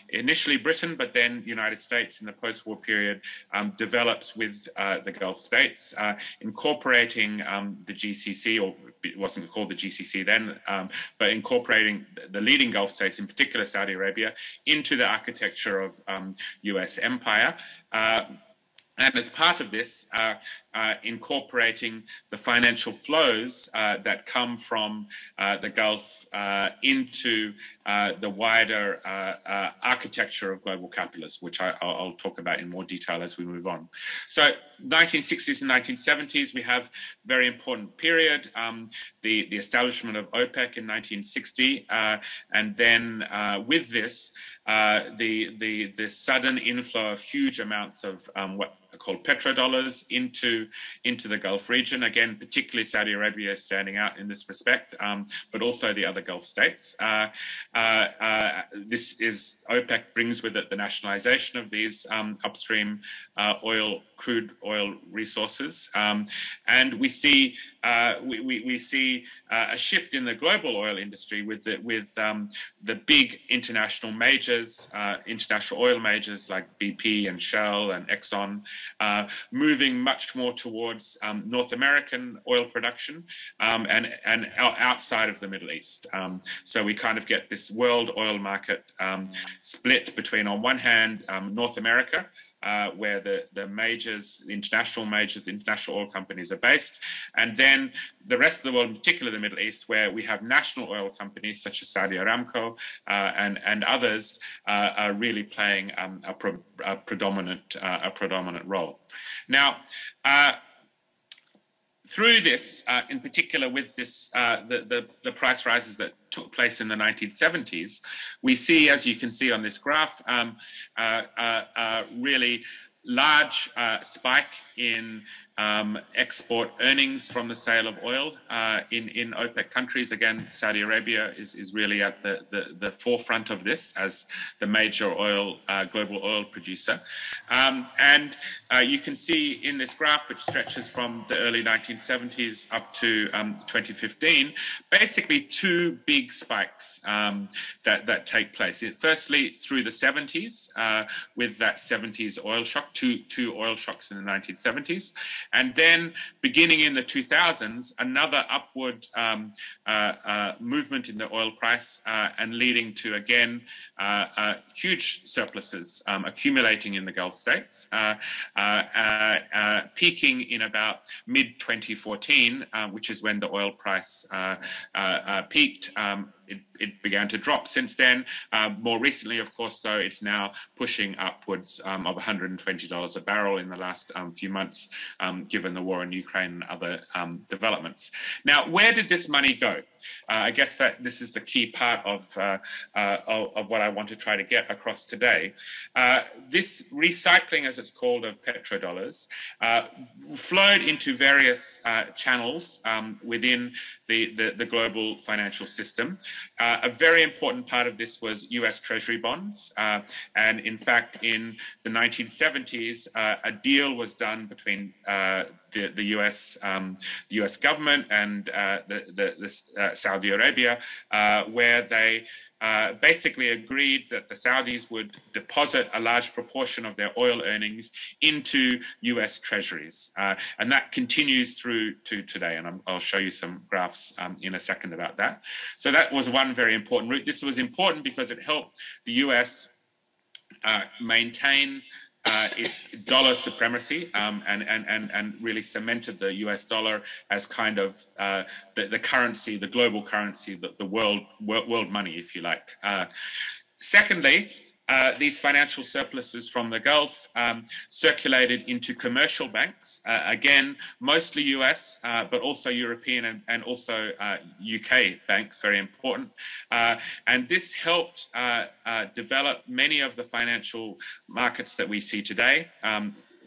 initially Britain, but then United States in the post-war period develops with the Gulf states, incorporating the GCC, or it wasn't called the GCC then, but incorporating the leading Gulf states, in particular Saudi Arabia, into the architecture of US empire. And as part of this, incorporating the financial flows that come from the Gulf into the wider architecture of global capitalism, which I'll talk about in more detail as we move on. So 1960s and 1970s, we have a very important period, the establishment of OPEC in 1960, and then with this, the sudden inflow of huge amounts of what are called petrodollars into the Gulf region. Again, particularly Saudi Arabia standing out in this respect, but also the other Gulf states. This is OPEC brings with it the nationalization of these upstream crude oil resources, and we see we see a shift in the global oil industry with the big international majors, international oil majors like BP and Shell and Exxon, moving much more towards North American oil production and outside of the Middle East. So we kind of get this world oil market split between, on one hand, North America, where the majors, the international majors, the international oil companies are based, and then the rest of the world, in particular the Middle East, where we have national oil companies such as Saudi Aramco and others are really playing a predominant role. Now, through this, in particular with this, the price rises that took place in the 1970s, we see, as you can see on this graph, a really large spike in export earnings from the sale of oil in OPEC countries. Again, Saudi Arabia is really at the forefront of this as the major global oil producer. And you can see in this graph, which stretches from the early 1970s up to 2015, basically two big spikes that take place. Firstly, through the 70s, with that 70s oil shock, two oil shocks in the 1970s. And then beginning in the 2000s, another upward movement in the oil price and leading to, again, huge surpluses accumulating in the Gulf states, peaking in about mid-2014, which is when the oil price peaked. It began to drop since then. More recently, of course, though, it's now pushing upwards of $120 a barrel in the last few months, given the war in Ukraine and other developments. Now, where did this money go? I guess that this is the key part of what I want to try to get across today. This recycling, as it's called, of petrodollars flowed into various channels within the global financial system. A very important part of this was US Treasury bonds. And in fact, in the 1970s, a deal was done between the US government and Saudi Arabia, where they basically agreed that the Saudis would deposit a large proportion of their oil earnings into US treasuries. And that continues through to today. And I'll show you some graphs in a second about that. So that was one very important route. This was important because it helped the US maintain its dollar supremacy and really cemented the US dollar as kind of the currency, the global currency, the world money, if you like. Secondly, these financial surpluses from the Gulf circulated into commercial banks, again, mostly US, but also European and also UK banks, very important. And this helped develop many of the financial markets that we see today.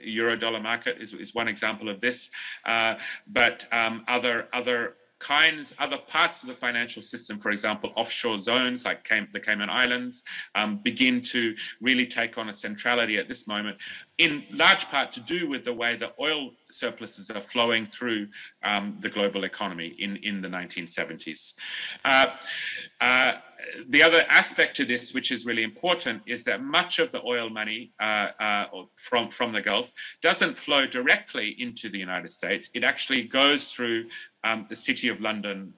Euro-dollar market is one example of this, but other parts of the financial system, for example, offshore zones like the Cayman Islands, begin to really take on a centrality at this moment, in large part to do with the way the oil surpluses are flowing through the global economy in the 1970s. The other aspect to this, which is really important, is that much of the oil money from the Gulf doesn't flow directly into the United States. It actually goes through the City of London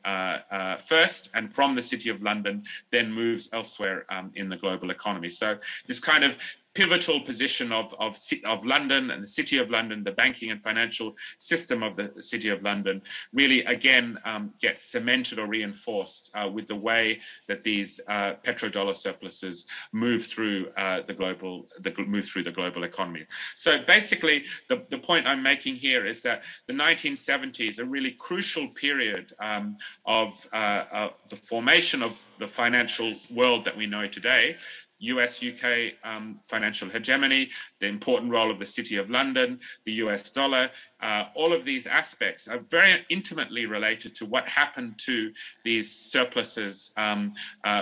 first, and from the City of London then moves elsewhere in the global economy. So this kind of pivotal position of London and the City of London, the banking and financial system of the City of London, really again gets cemented or reinforced with the way that these petrodollar surpluses move through the global economy. So basically, the point I'm making here is that the 1970s, a really crucial period of the formation of the financial world that we know today. US-UK financial hegemony, the important role of the City of London, the US dollar, all of these aspects are very intimately related to what happened to these surpluses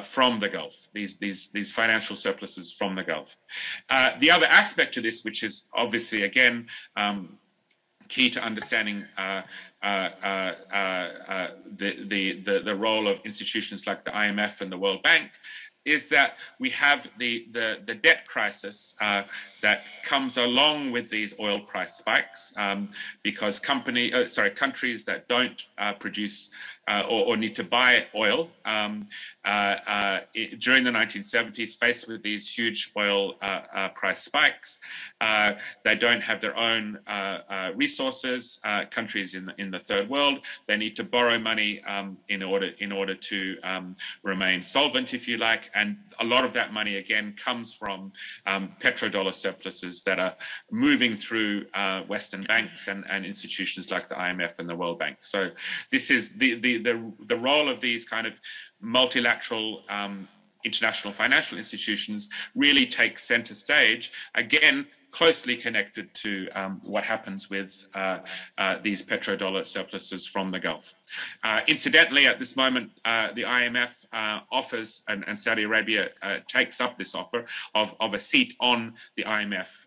from the Gulf, these financial surpluses from the Gulf. The other aspect to this, which is obviously, again, key to understanding the role of institutions like the IMF and the World Bank, is that we have the debt crisis that comes along with these oil price spikes because countries that don't produce or need to buy oil during the 1970s, faced with these huge oil price spikes, they don't have their own resources. Countries in the third world, they need to borrow money in order to remain solvent, if you like. And a lot of that money, again, comes from petrodollar surpluses that are moving through Western banks and institutions like the IMF and the World Bank. So this is the role of these kind of multilateral international financial institutions really takes center stage, again, closely connected to what happens with these petrodollar surpluses from the Gulf. Incidentally, at this moment, the IMF offers, and Saudi Arabia takes up this offer of a seat on the IMF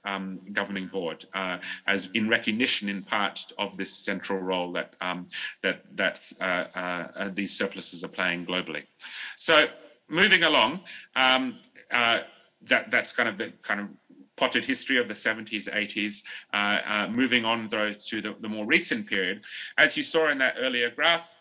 governing board, as in recognition, in part, of this central role that these surpluses are playing globally. So, moving along, that's kind of potted history of the 70s, 80s, moving on though to the more recent period. As you saw in that earlier graph,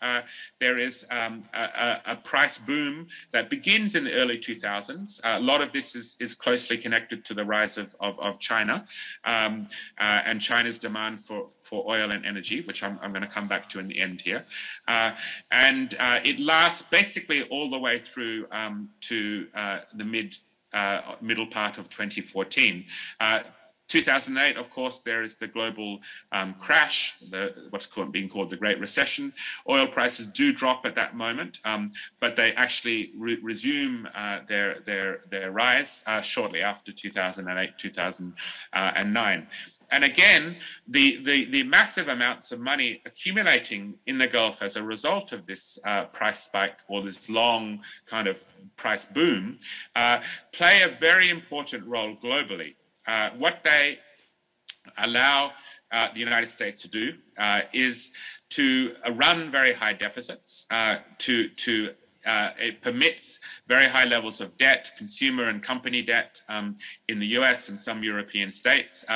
there is a price boom that begins in the early 2000s. A lot of this is closely connected to the rise of China and China's demand for oil and energy, which I'm going to come back to in the end here. And it lasts basically all the way through to the middle part of 2014. 2008, of course, there is the global crash, what's being called the Great Recession. Oil prices do drop at that moment, but they actually resume their rise shortly after 2008, 2009. And again, the massive amounts of money accumulating in the Gulf as a result of this price spike, or this long kind of price boom, play a very important role globally. What they allow the United States to do is to run very high deficits, it permits very high levels of debt, consumer and company debt in the US and some European states,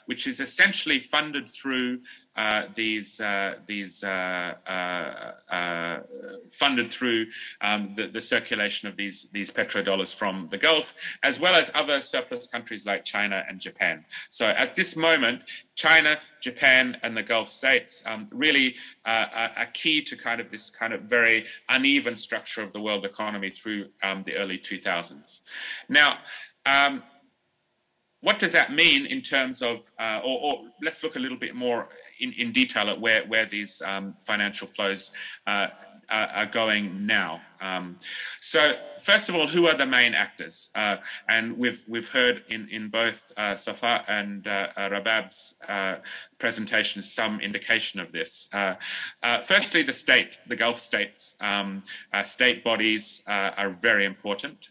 which is essentially funded through the circulation of these petrodollars from the Gulf, as well as other surplus countries like China and Japan. So at this moment, China, Japan, and the Gulf states really are key to this very uneven structure of the world economy through the early 2000s. Now, what does that mean in terms of, or let's look a little bit more in detail at where these financial flows are going now. So first of all, who are the main actors? And we've heard in both Safa and Rabab's presentations some indication of this. Firstly, the Gulf states, state bodies are very important.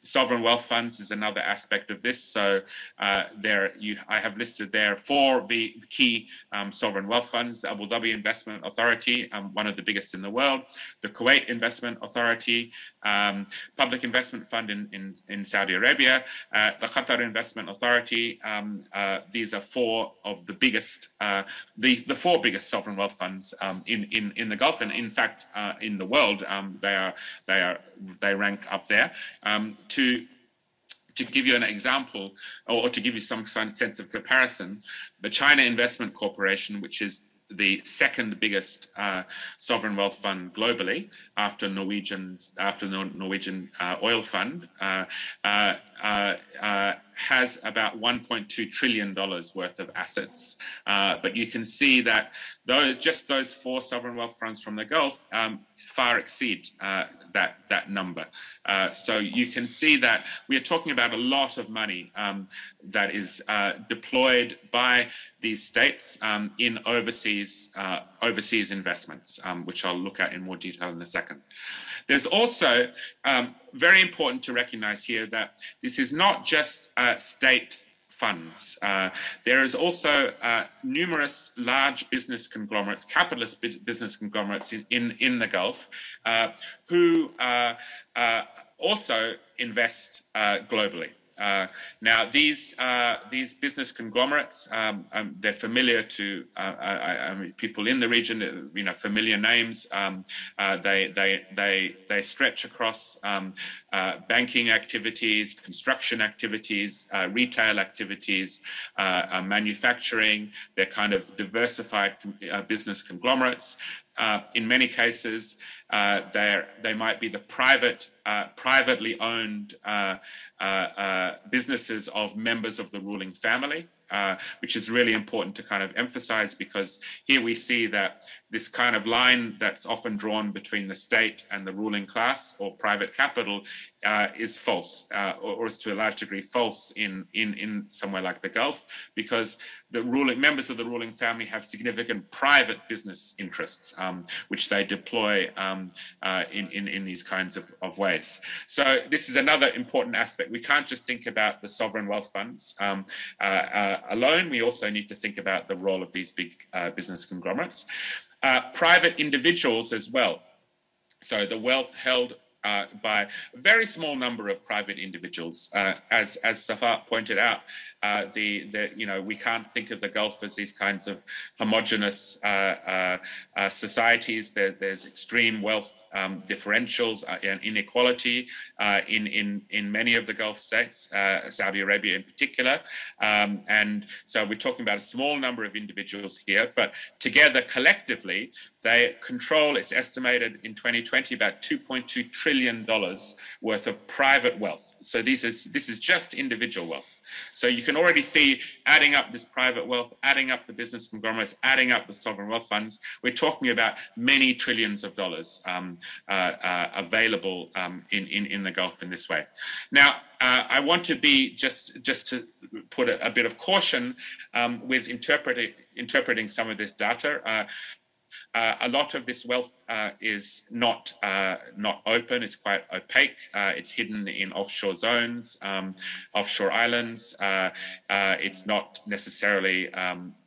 Sovereign wealth funds is another aspect of this. So I have listed there 4 the key sovereign wealth funds: the Abu Dhabi Investment Authority, one of the biggest in the world; the Kuwait Investment Authority; Public Investment Fund in Saudi Arabia; the Qatar Investment Authority. These are 4 of the biggest, the 4 biggest sovereign wealth funds in the Gulf, and in fact in the world. They rank up there. To give you an example, or to give you some sense of comparison, the China Investment Corporation, which is the 2nd biggest sovereign wealth fund globally after the Norwegian oil fund, has about $1.2 trillion worth of assets. But you can see that those 4 sovereign wealth funds from the Gulf far exceed that number. So you can see that we are talking about a lot of money that is deployed by these states in overseas investments, which I'll look at in more detail in a second. There's also very important to recognize here that this is not just state funds. There is also numerous large business conglomerates, capitalist business conglomerates in the Gulf, who also invest globally. Now, these business conglomerates, they're familiar to people in the region. Familiar names. They stretch across banking activities, construction activities, retail activities, manufacturing. They're kind of diversified business conglomerates. In many cases, they might be the privately owned businesses of members of the ruling family, which is really important to kind of emphasize, because here we see that this kind of line that's often drawn between the state and the ruling class or private capital is false, or is to a large degree false in somewhere like the Gulf, because the members of the ruling family have significant private business interests, which they deploy in these kinds of ways. So this is another important aspect. We can't just think about the sovereign wealth funds alone. We also need to think about the role of these big business conglomerates. Private individuals as well. So the wealth held by a very small number of private individuals. As Safa pointed out, we can't think of the Gulf as these kinds of homogenous societies. There's extreme wealth differentials and inequality in many of the Gulf states, Saudi Arabia in particular. And so we're talking about a small number of individuals here, but together collectively, they control, it's estimated in 2020, about $2.2 trillion worth of private wealth. So this is just individual wealth. So you can already see, adding up this private wealth, adding up the business conglomerates, adding up the sovereign wealth funds, we're talking about many trillions of dollars available in the Gulf in this way. Now, I want to be just to put a bit of caution with interpreting some of this data. A lot of this wealth is not open. It's quite opaque. It's hidden in offshore zones, offshore islands. It's not necessarily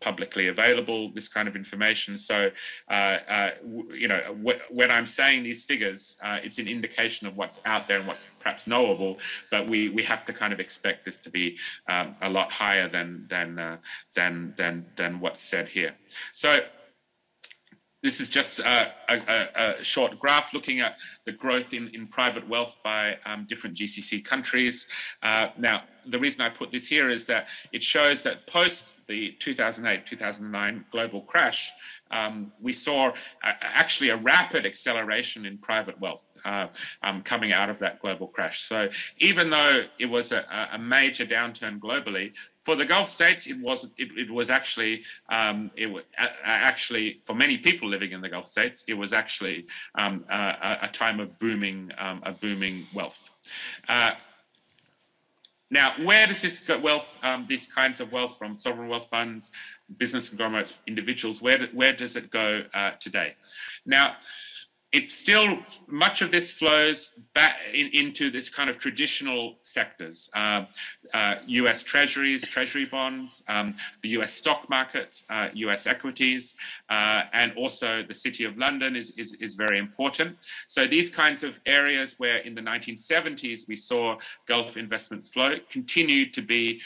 publicly available, this kind of information. So, when I'm saying these figures, it's an indication of what's out there and what's perhaps knowable. But we have to kind of expect this to be a lot higher than what's said here. So. This is just a short graph looking at the growth in private wealth by different GCC countries. Now, the reason I put this here is that it shows that post the 2008-2009 global crash, we saw actually a rapid acceleration in private wealth coming out of that global crash. So even though it was a major downturn globally, for the Gulf states, it was actually for many people living in the Gulf states, it was actually a time of booming wealth. Now, where does this wealth, these kinds of wealth from sovereign wealth funds, business conglomerates, individuals, where does it go today? Now, it still, much of this flows back into this kind of traditional sectors, US treasuries, treasury bonds, the US stock market, US equities, and also the City of London is very important. So these kinds of areas where in the 1970s we saw Gulf investments flow continue to be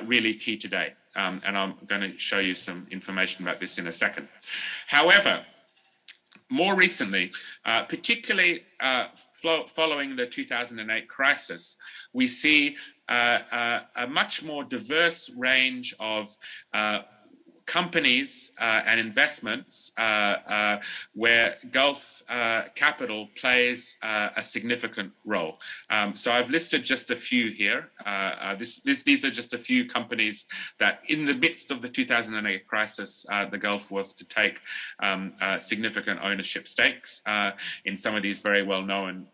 really key today. And I'm going to show you some information about this in a second. However, more recently, particularly following the 2008 crisis, we see a much more diverse range of companies and investments where Gulf capital plays a significant role. So I've listed just a few here. These are just a few companies that in the midst of the 2008 crisis, the Gulf was to take significant ownership stakes in some of these very well known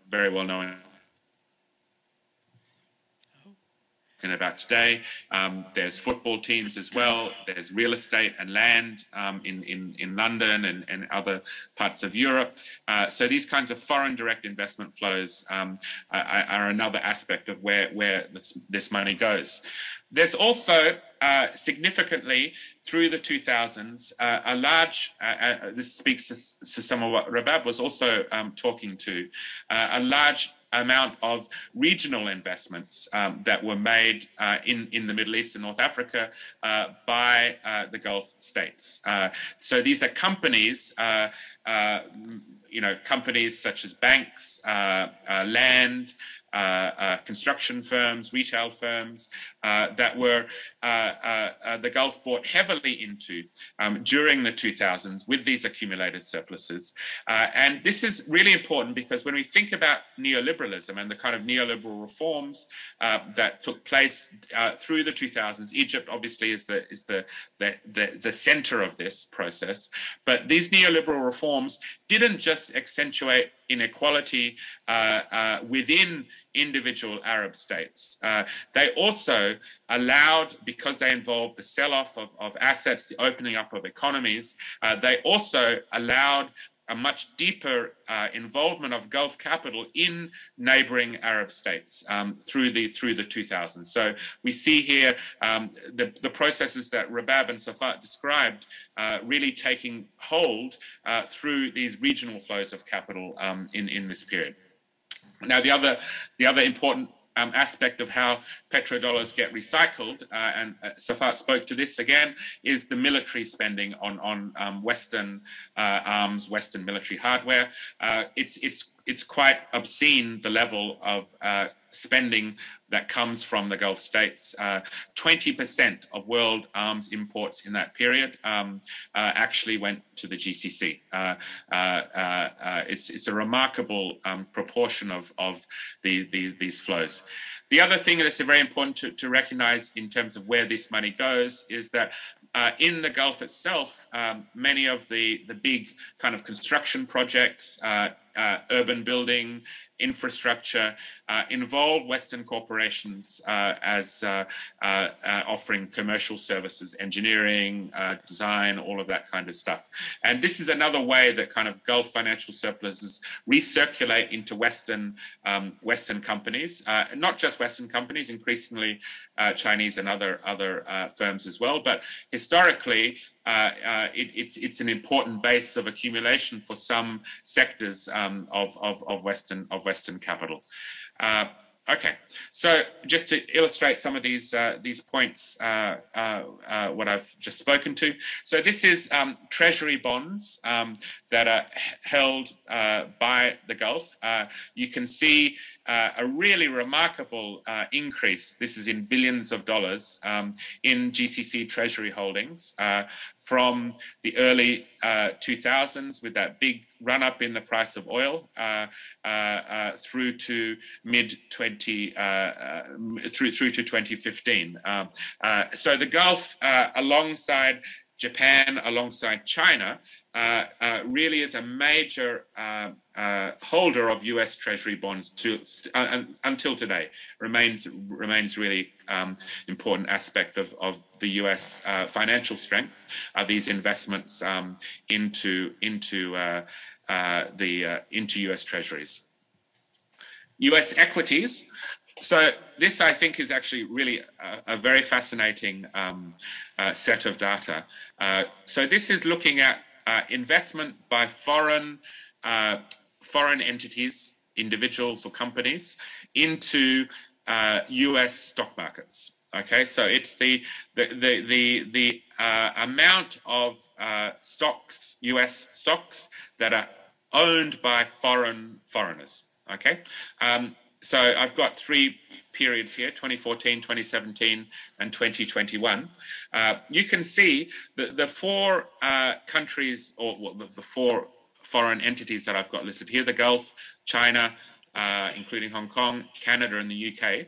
about today. There's football teams as well. There's real estate and land in London and other parts of Europe. So these kinds of foreign direct investment flows are another aspect of where this money goes. There's also significantly through the 2000s a large, this speaks to some of what Rabab was also talking to, a large amount of regional investments that were made in the Middle East and North Africa by the Gulf states. So these are companies, companies such as banks, land, construction firms, retail firms that were the Gulf bought heavily into during the 2000s with these accumulated surpluses. And this is really important because when we think about neoliberalism and the kind of neoliberal reforms that took place through the 2000s, Egypt obviously is the center of this process. But these neoliberal reforms didn't just accentuate inequality within individual Arab states. They also allowed, because they involved the sell-off of assets, the opening up of economies, they also allowed a much deeper involvement of Gulf capital in neighboring Arab states through the 2000s. So we see here the processes that Rabab and Safa described really taking hold through these regional flows of capital in this period. Now, the other important aspect of how petrodollars get recycled, and Safa spoke to this again, is the military spending on Western arms, Western military hardware. It's quite obscene, the level of spending that comes from the Gulf states. 20% of world arms imports in that period actually went to the GCC. It's a remarkable proportion of these flows. The other thing that's very important to recognize in terms of where this money goes is that in the Gulf itself, many of the big kind of construction projects, urban building, infrastructure, involve Western corporations as offering commercial services, engineering, design, all of that kind of stuff. And this is another way that kind of Gulf financial surpluses recirculate into Western companies, not just Western companies, increasingly Chinese and other firms as well. But historically, it's an important base of accumulation for some sectors of Western capital. Okay, so just to illustrate some of these points, what I've just spoken to. So this is treasury bonds that are held by the Gulf. You can see a really remarkable increase. This is in billions of dollars in GCC treasury holdings from the early 2000s, with that big run up in the price of oil through to through to 2015. So the Gulf, alongside Japan, alongside China, really is a major holder of U.S. Treasury bonds until today. Remains really important aspect of the U.S. Financial strength. These investments into U.S. Treasuries. U.S. equities. So this, I think, is actually really a very fascinating set of data. So this is looking at investment by foreign entities, individuals or companies, into U.S. stock markets. Okay, so it's the amount of stocks, U.S. stocks, that are owned by foreigners. Okay, so I've got three periods here: 2014, 2017, and 2021. You can see the four countries, or the four foreign entities that I've got listed here: the Gulf, China, including Hong Kong, Canada, and the UK.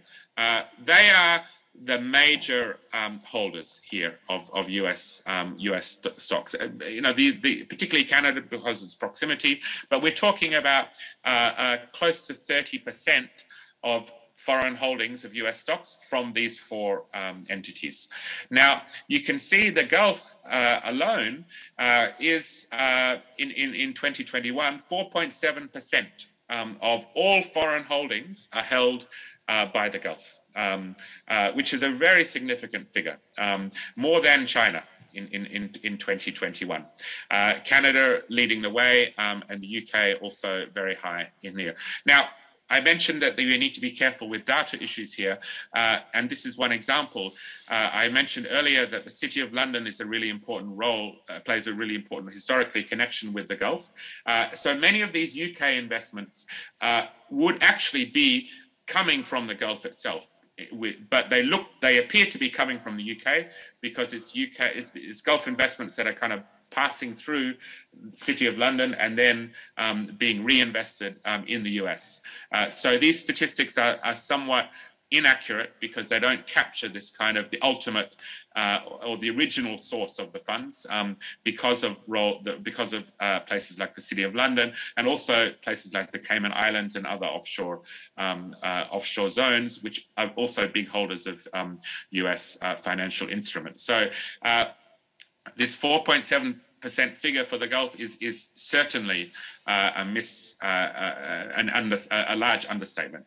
They are the major holders here of US stocks. You know, particularly Canada because of its proximity, but we're talking about close to 30% of foreign holdings of US stocks from these four entities. Now, you can see the Gulf alone is in 2021, 4.7% of all foreign holdings are held by the Gulf, which is a very significant figure, more than China in 2021. Canada leading the way, and the UK also very high in here. Now, I mentioned that we need to be careful with data issues here, and this is one example. I mentioned earlier that the City of London is a really important role, plays a really important historically connection with the Gulf. So many of these UK investments would actually be coming from the Gulf itself, but they appear to be coming from the UK because it's Gulf investments that are kind of passing through City of London and then being reinvested in the US. So these statistics are somewhat inaccurate because they don't capture this kind of the ultimate or the original source of the funds because of places like the City of London and also places like the Cayman Islands and other offshore zones, which are also big holders of US financial instruments. So this 4.7% figure for the Gulf is certainly a large understatement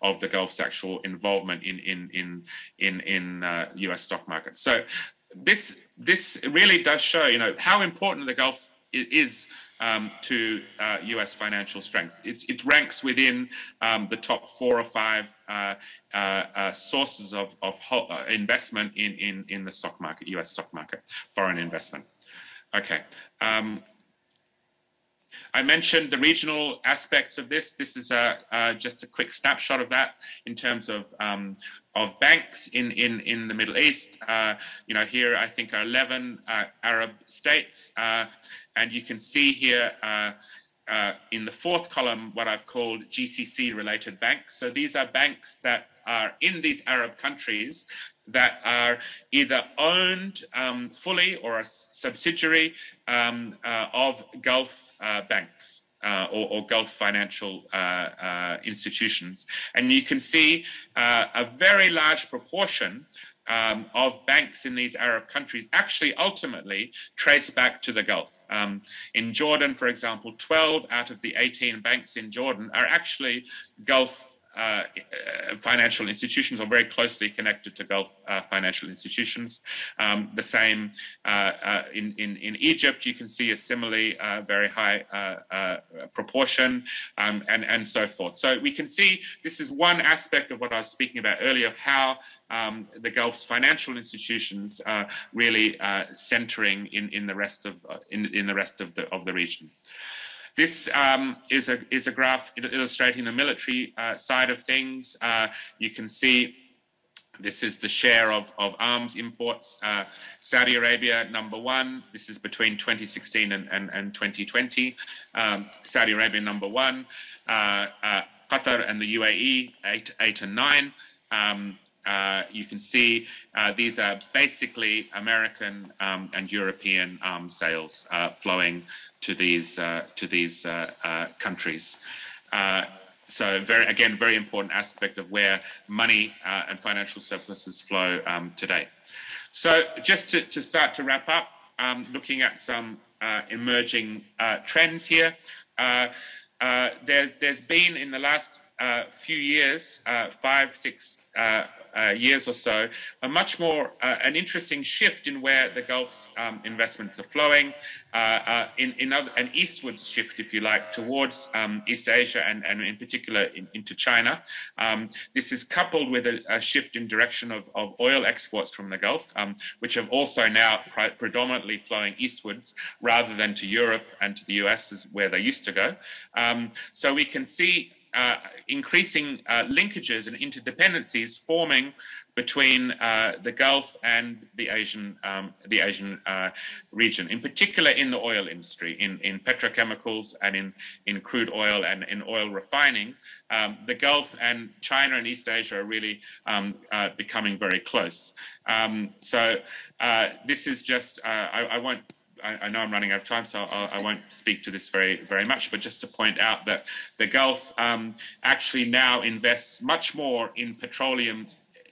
of the Gulf's actual involvement in U.S. stock markets. So this really does show, you know, how important the Gulf is to US financial strength. It ranks within the top 4 or 5 sources of investment in the stock market, US stock market, foreign investment. Okay. I mentioned the regional aspects of this. This is just a quick snapshot of that in terms of banks in the Middle East. Here I think are 11 Arab states, and you can see here in the 4th column what I've called GCC-related banks. So these are banks that are in these Arab countries that are either owned fully or a subsidiary of Gulf banks or Gulf financial institutions. And you can see a very large proportion of banks in these Arab countries actually ultimately trace back to the Gulf. In Jordan, for example, 12 out of the 18 banks in Jordan are actually Gulf financial institutions, or very closely connected to Gulf financial institutions. The same in Egypt, you can see a similarly very high proportion, and so forth. So we can see this is one aspect of what I was speaking about earlier, of how the Gulf's financial institutions are really centering in the rest of the region. This is a graph illustrating the military side of things. You can see this is the share of arms imports. Saudi Arabia, number 1. This is between 2016 and 2020. Saudi Arabia, number 1. Qatar and the UAE, 8 and 9. You can see these are basically American and European arms sales flowing to these countries. So very important aspect of where money and financial surpluses flow today. So just to start to wrap up, looking at some emerging trends here. There's been in the last few years, 5-6 years or so, a much more an interesting shift in where the Gulf's investments are flowing, an eastwards shift, if you like, towards East Asia and in particular into China. This is coupled with a shift in direction of oil exports from the Gulf, which have also now predominantly flowing eastwards rather than to Europe and to the US, is where they used to go. So we can see increasing linkages and interdependencies forming between the Gulf and the Asian region, in particular in the oil industry, in petrochemicals and in crude oil and in oil refining. The Gulf and China and East Asia are really becoming very close. So this is just, I know I'm running out of time, so I won't speak to this very much, but just to point out that the Gulf actually now invests much more in petroleum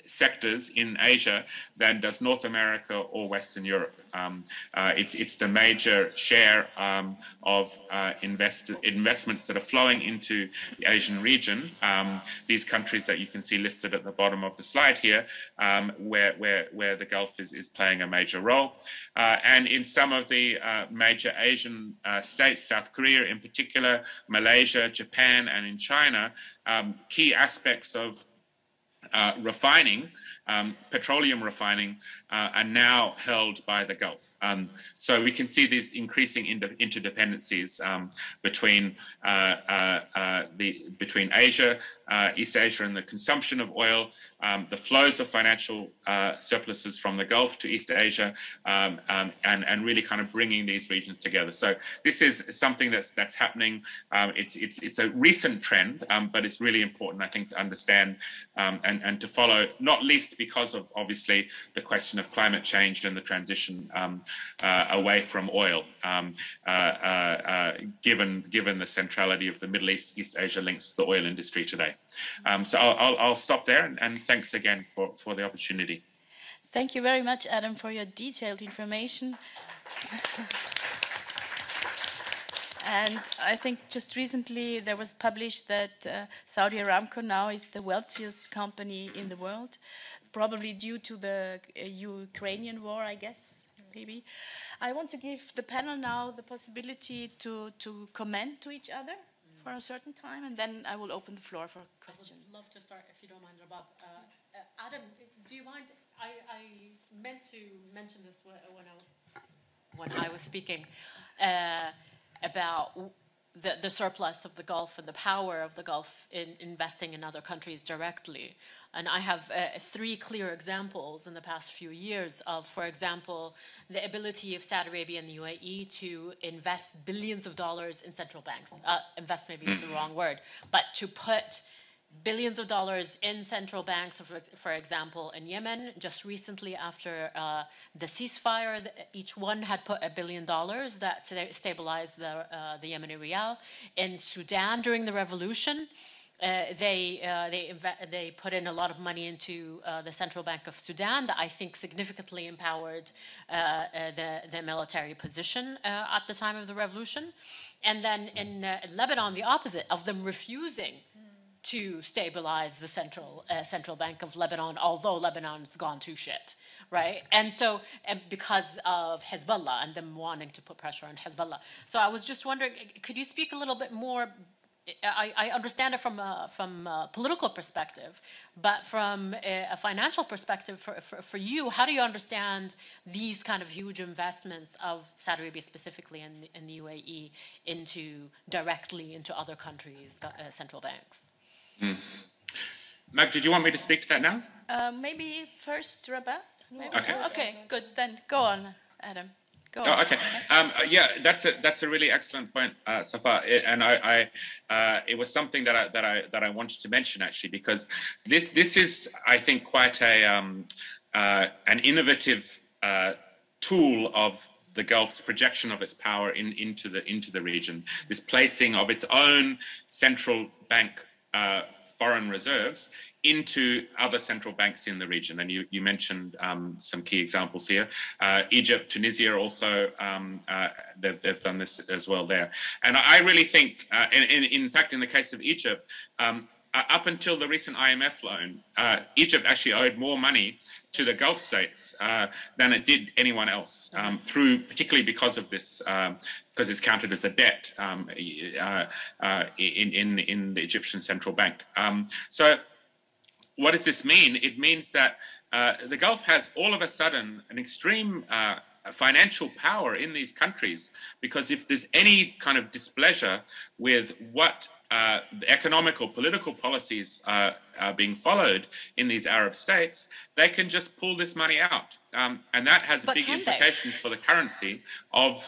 sectors in Asia than does North America or Western Europe. It's the major share of investments that are flowing into the Asian region. These countries that you can see listed at the bottom of the slide here, where the Gulf is playing a major role. And in some of the major Asian states, South Korea in particular, Malaysia, Japan, and in China, key aspects of refining, petroleum refining, are now held by the Gulf. So we can see these increasing interdependencies between Asia, East Asia, and the consumption of oil, the flows of financial surpluses from the Gulf to East Asia, and really kind of bringing these regions together. So this is something that's happening. It's a recent trend, but it's really important, I think, to understand and to follow, not least because of obviously the question of climate change and the transition away from oil, given the centrality of the Middle East Asia links to the oil industry today. So I'll stop there, and thanks again for the opportunity. Thank you very much, Adam, for your detailed information. And I think just recently there was published that Saudi Aramco now is the wealthiest company in the world, probably due to the Ukrainian war, I guess. maybe. I want to give the panel now the possibility to comment to each other for a certain time, and then I will open the floor for questions. I would love to start, if you don't mind, Rabab. Adam, do you mind? I meant to mention this when I was speaking about the surplus of the Gulf and the power of the Gulf in investing in other countries directly. And I have 3 clear examples in the past few years of, for example, the ability of Saudi Arabia and the UAE to invest billions of dollars in central banks. Invest maybe is the wrong word, but to put billions of dollars in central banks, for example, in Yemen. Just recently, after the ceasefire, each one had put $1 billion that stabilized the Yemeni rial. In Sudan, during the revolution, they put in a lot of money into the Central Bank of Sudan that I think significantly empowered the military position at the time of the revolution. And then in Lebanon, the opposite of them refusing to stabilize the central bank of Lebanon, although Lebanon's gone to shit, right? And so, because of Hezbollah and them wanting to put pressure on Hezbollah. So I was just wondering, could you speak a little bit more? I understand it from a political perspective, but from a financial perspective, for you, how do you understand these kind of huge investments of Saudi Arabia specifically and the UAE directly into other countries' central banks? Magda, did you want me to speak to that now? Maybe first, Rabab? Okay. Okay, good. Then go on, Adam. Go on. Oh, okay. Yeah, that's a really excellent point, Safa. And it was something that I wanted to mention actually, because this is, I think, quite an innovative tool of the Gulf's projection of its power into the region. This placing of its own central bank foreign reserves into other central banks in the region. And you mentioned some key examples here. Egypt, Tunisia also, they've done this as well there. And I really think, in fact, in the case of Egypt, up until the recent IMF loan, Egypt actually owed more money to the Gulf states than it did anyone else, particularly because of this, because it's counted as a debt in the Egyptian central bank. So what does this mean? It means that the Gulf has all of a sudden an extreme financial power in these countries, because if there's any kind of displeasure with what the economic or political policies are being followed in these Arab states, they can just pull this money out, and that has big implications for the currency of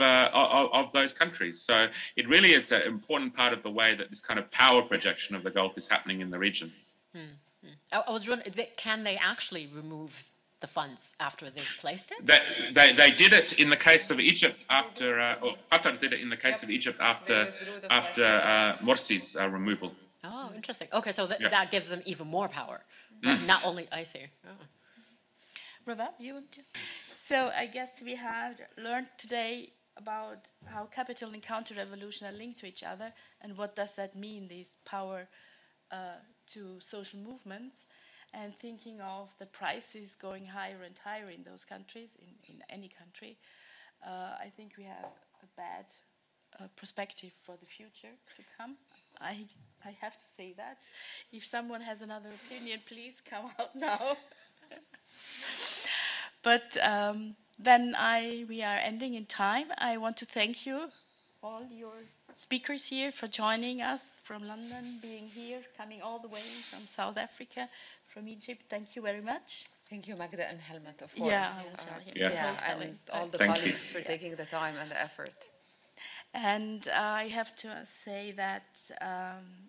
those countries. So it really is an important part of the way that this kind of power projection of the Gulf is happening in the region. I was wondering, can they actually remove the funds after they've placed it? They did it in the case of Egypt after, or Qatar did it in the case of Egypt after Morsi's removal. Oh, interesting. Okay, so that gives them even more power. Not only, I see. Oh. Rabab, you want to? So I guess we have learned today about how capital and counter-revolution are linked to each other, and what does that mean, this power to social movements, and thinking of the prices going higher and higher in those countries, in any country. I think we have a bad perspective for the future to come. I have to say that. If someone has another opinion, please come out now. But then we are ending in time. I want to thank you, all your speakers here, for joining us from London, being here, coming all the way from South Africa, from Egypt. Thank you very much. Thank you, Magda and Helmut, of course. Yeah, and all the colleagues for taking the time and the effort. And I have to say that,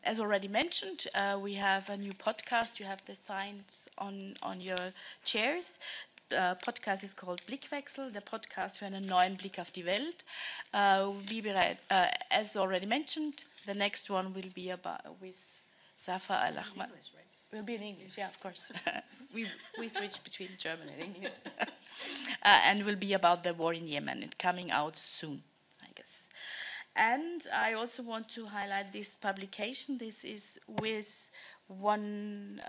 as already mentioned, we have a new podcast. You have the signs on your chairs. The podcast is called Blickwechsel, the Podcast für einen neuen Blick auf die Welt. As already mentioned, the next one will be with Safa Al Ahmad. Will be in English, yeah, of course. we switch between German and English. And will be about the war in Yemen, and coming out soon, I guess. And I also want to highlight this publication. This is with one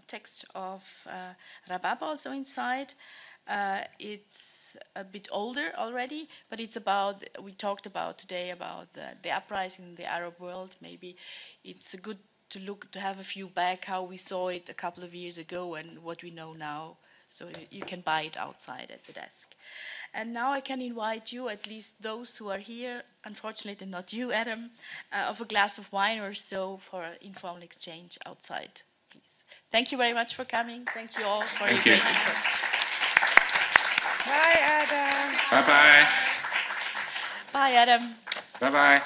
text of Rabab also inside. It's a bit older already, but it's about, we talked about today about the uprising in the Arab world. Maybe it's good to have a view back how we saw it a couple of years ago and what we know now. So you can buy it outside at the desk. And now I can invite you, at least those who are here, unfortunately not you, Adam, of a glass of wine or so for an informal exchange outside, please. Thank you very much for coming. Thank you all for your great input. Bye, Adam. Bye-bye. Bye, Adam. Bye-bye.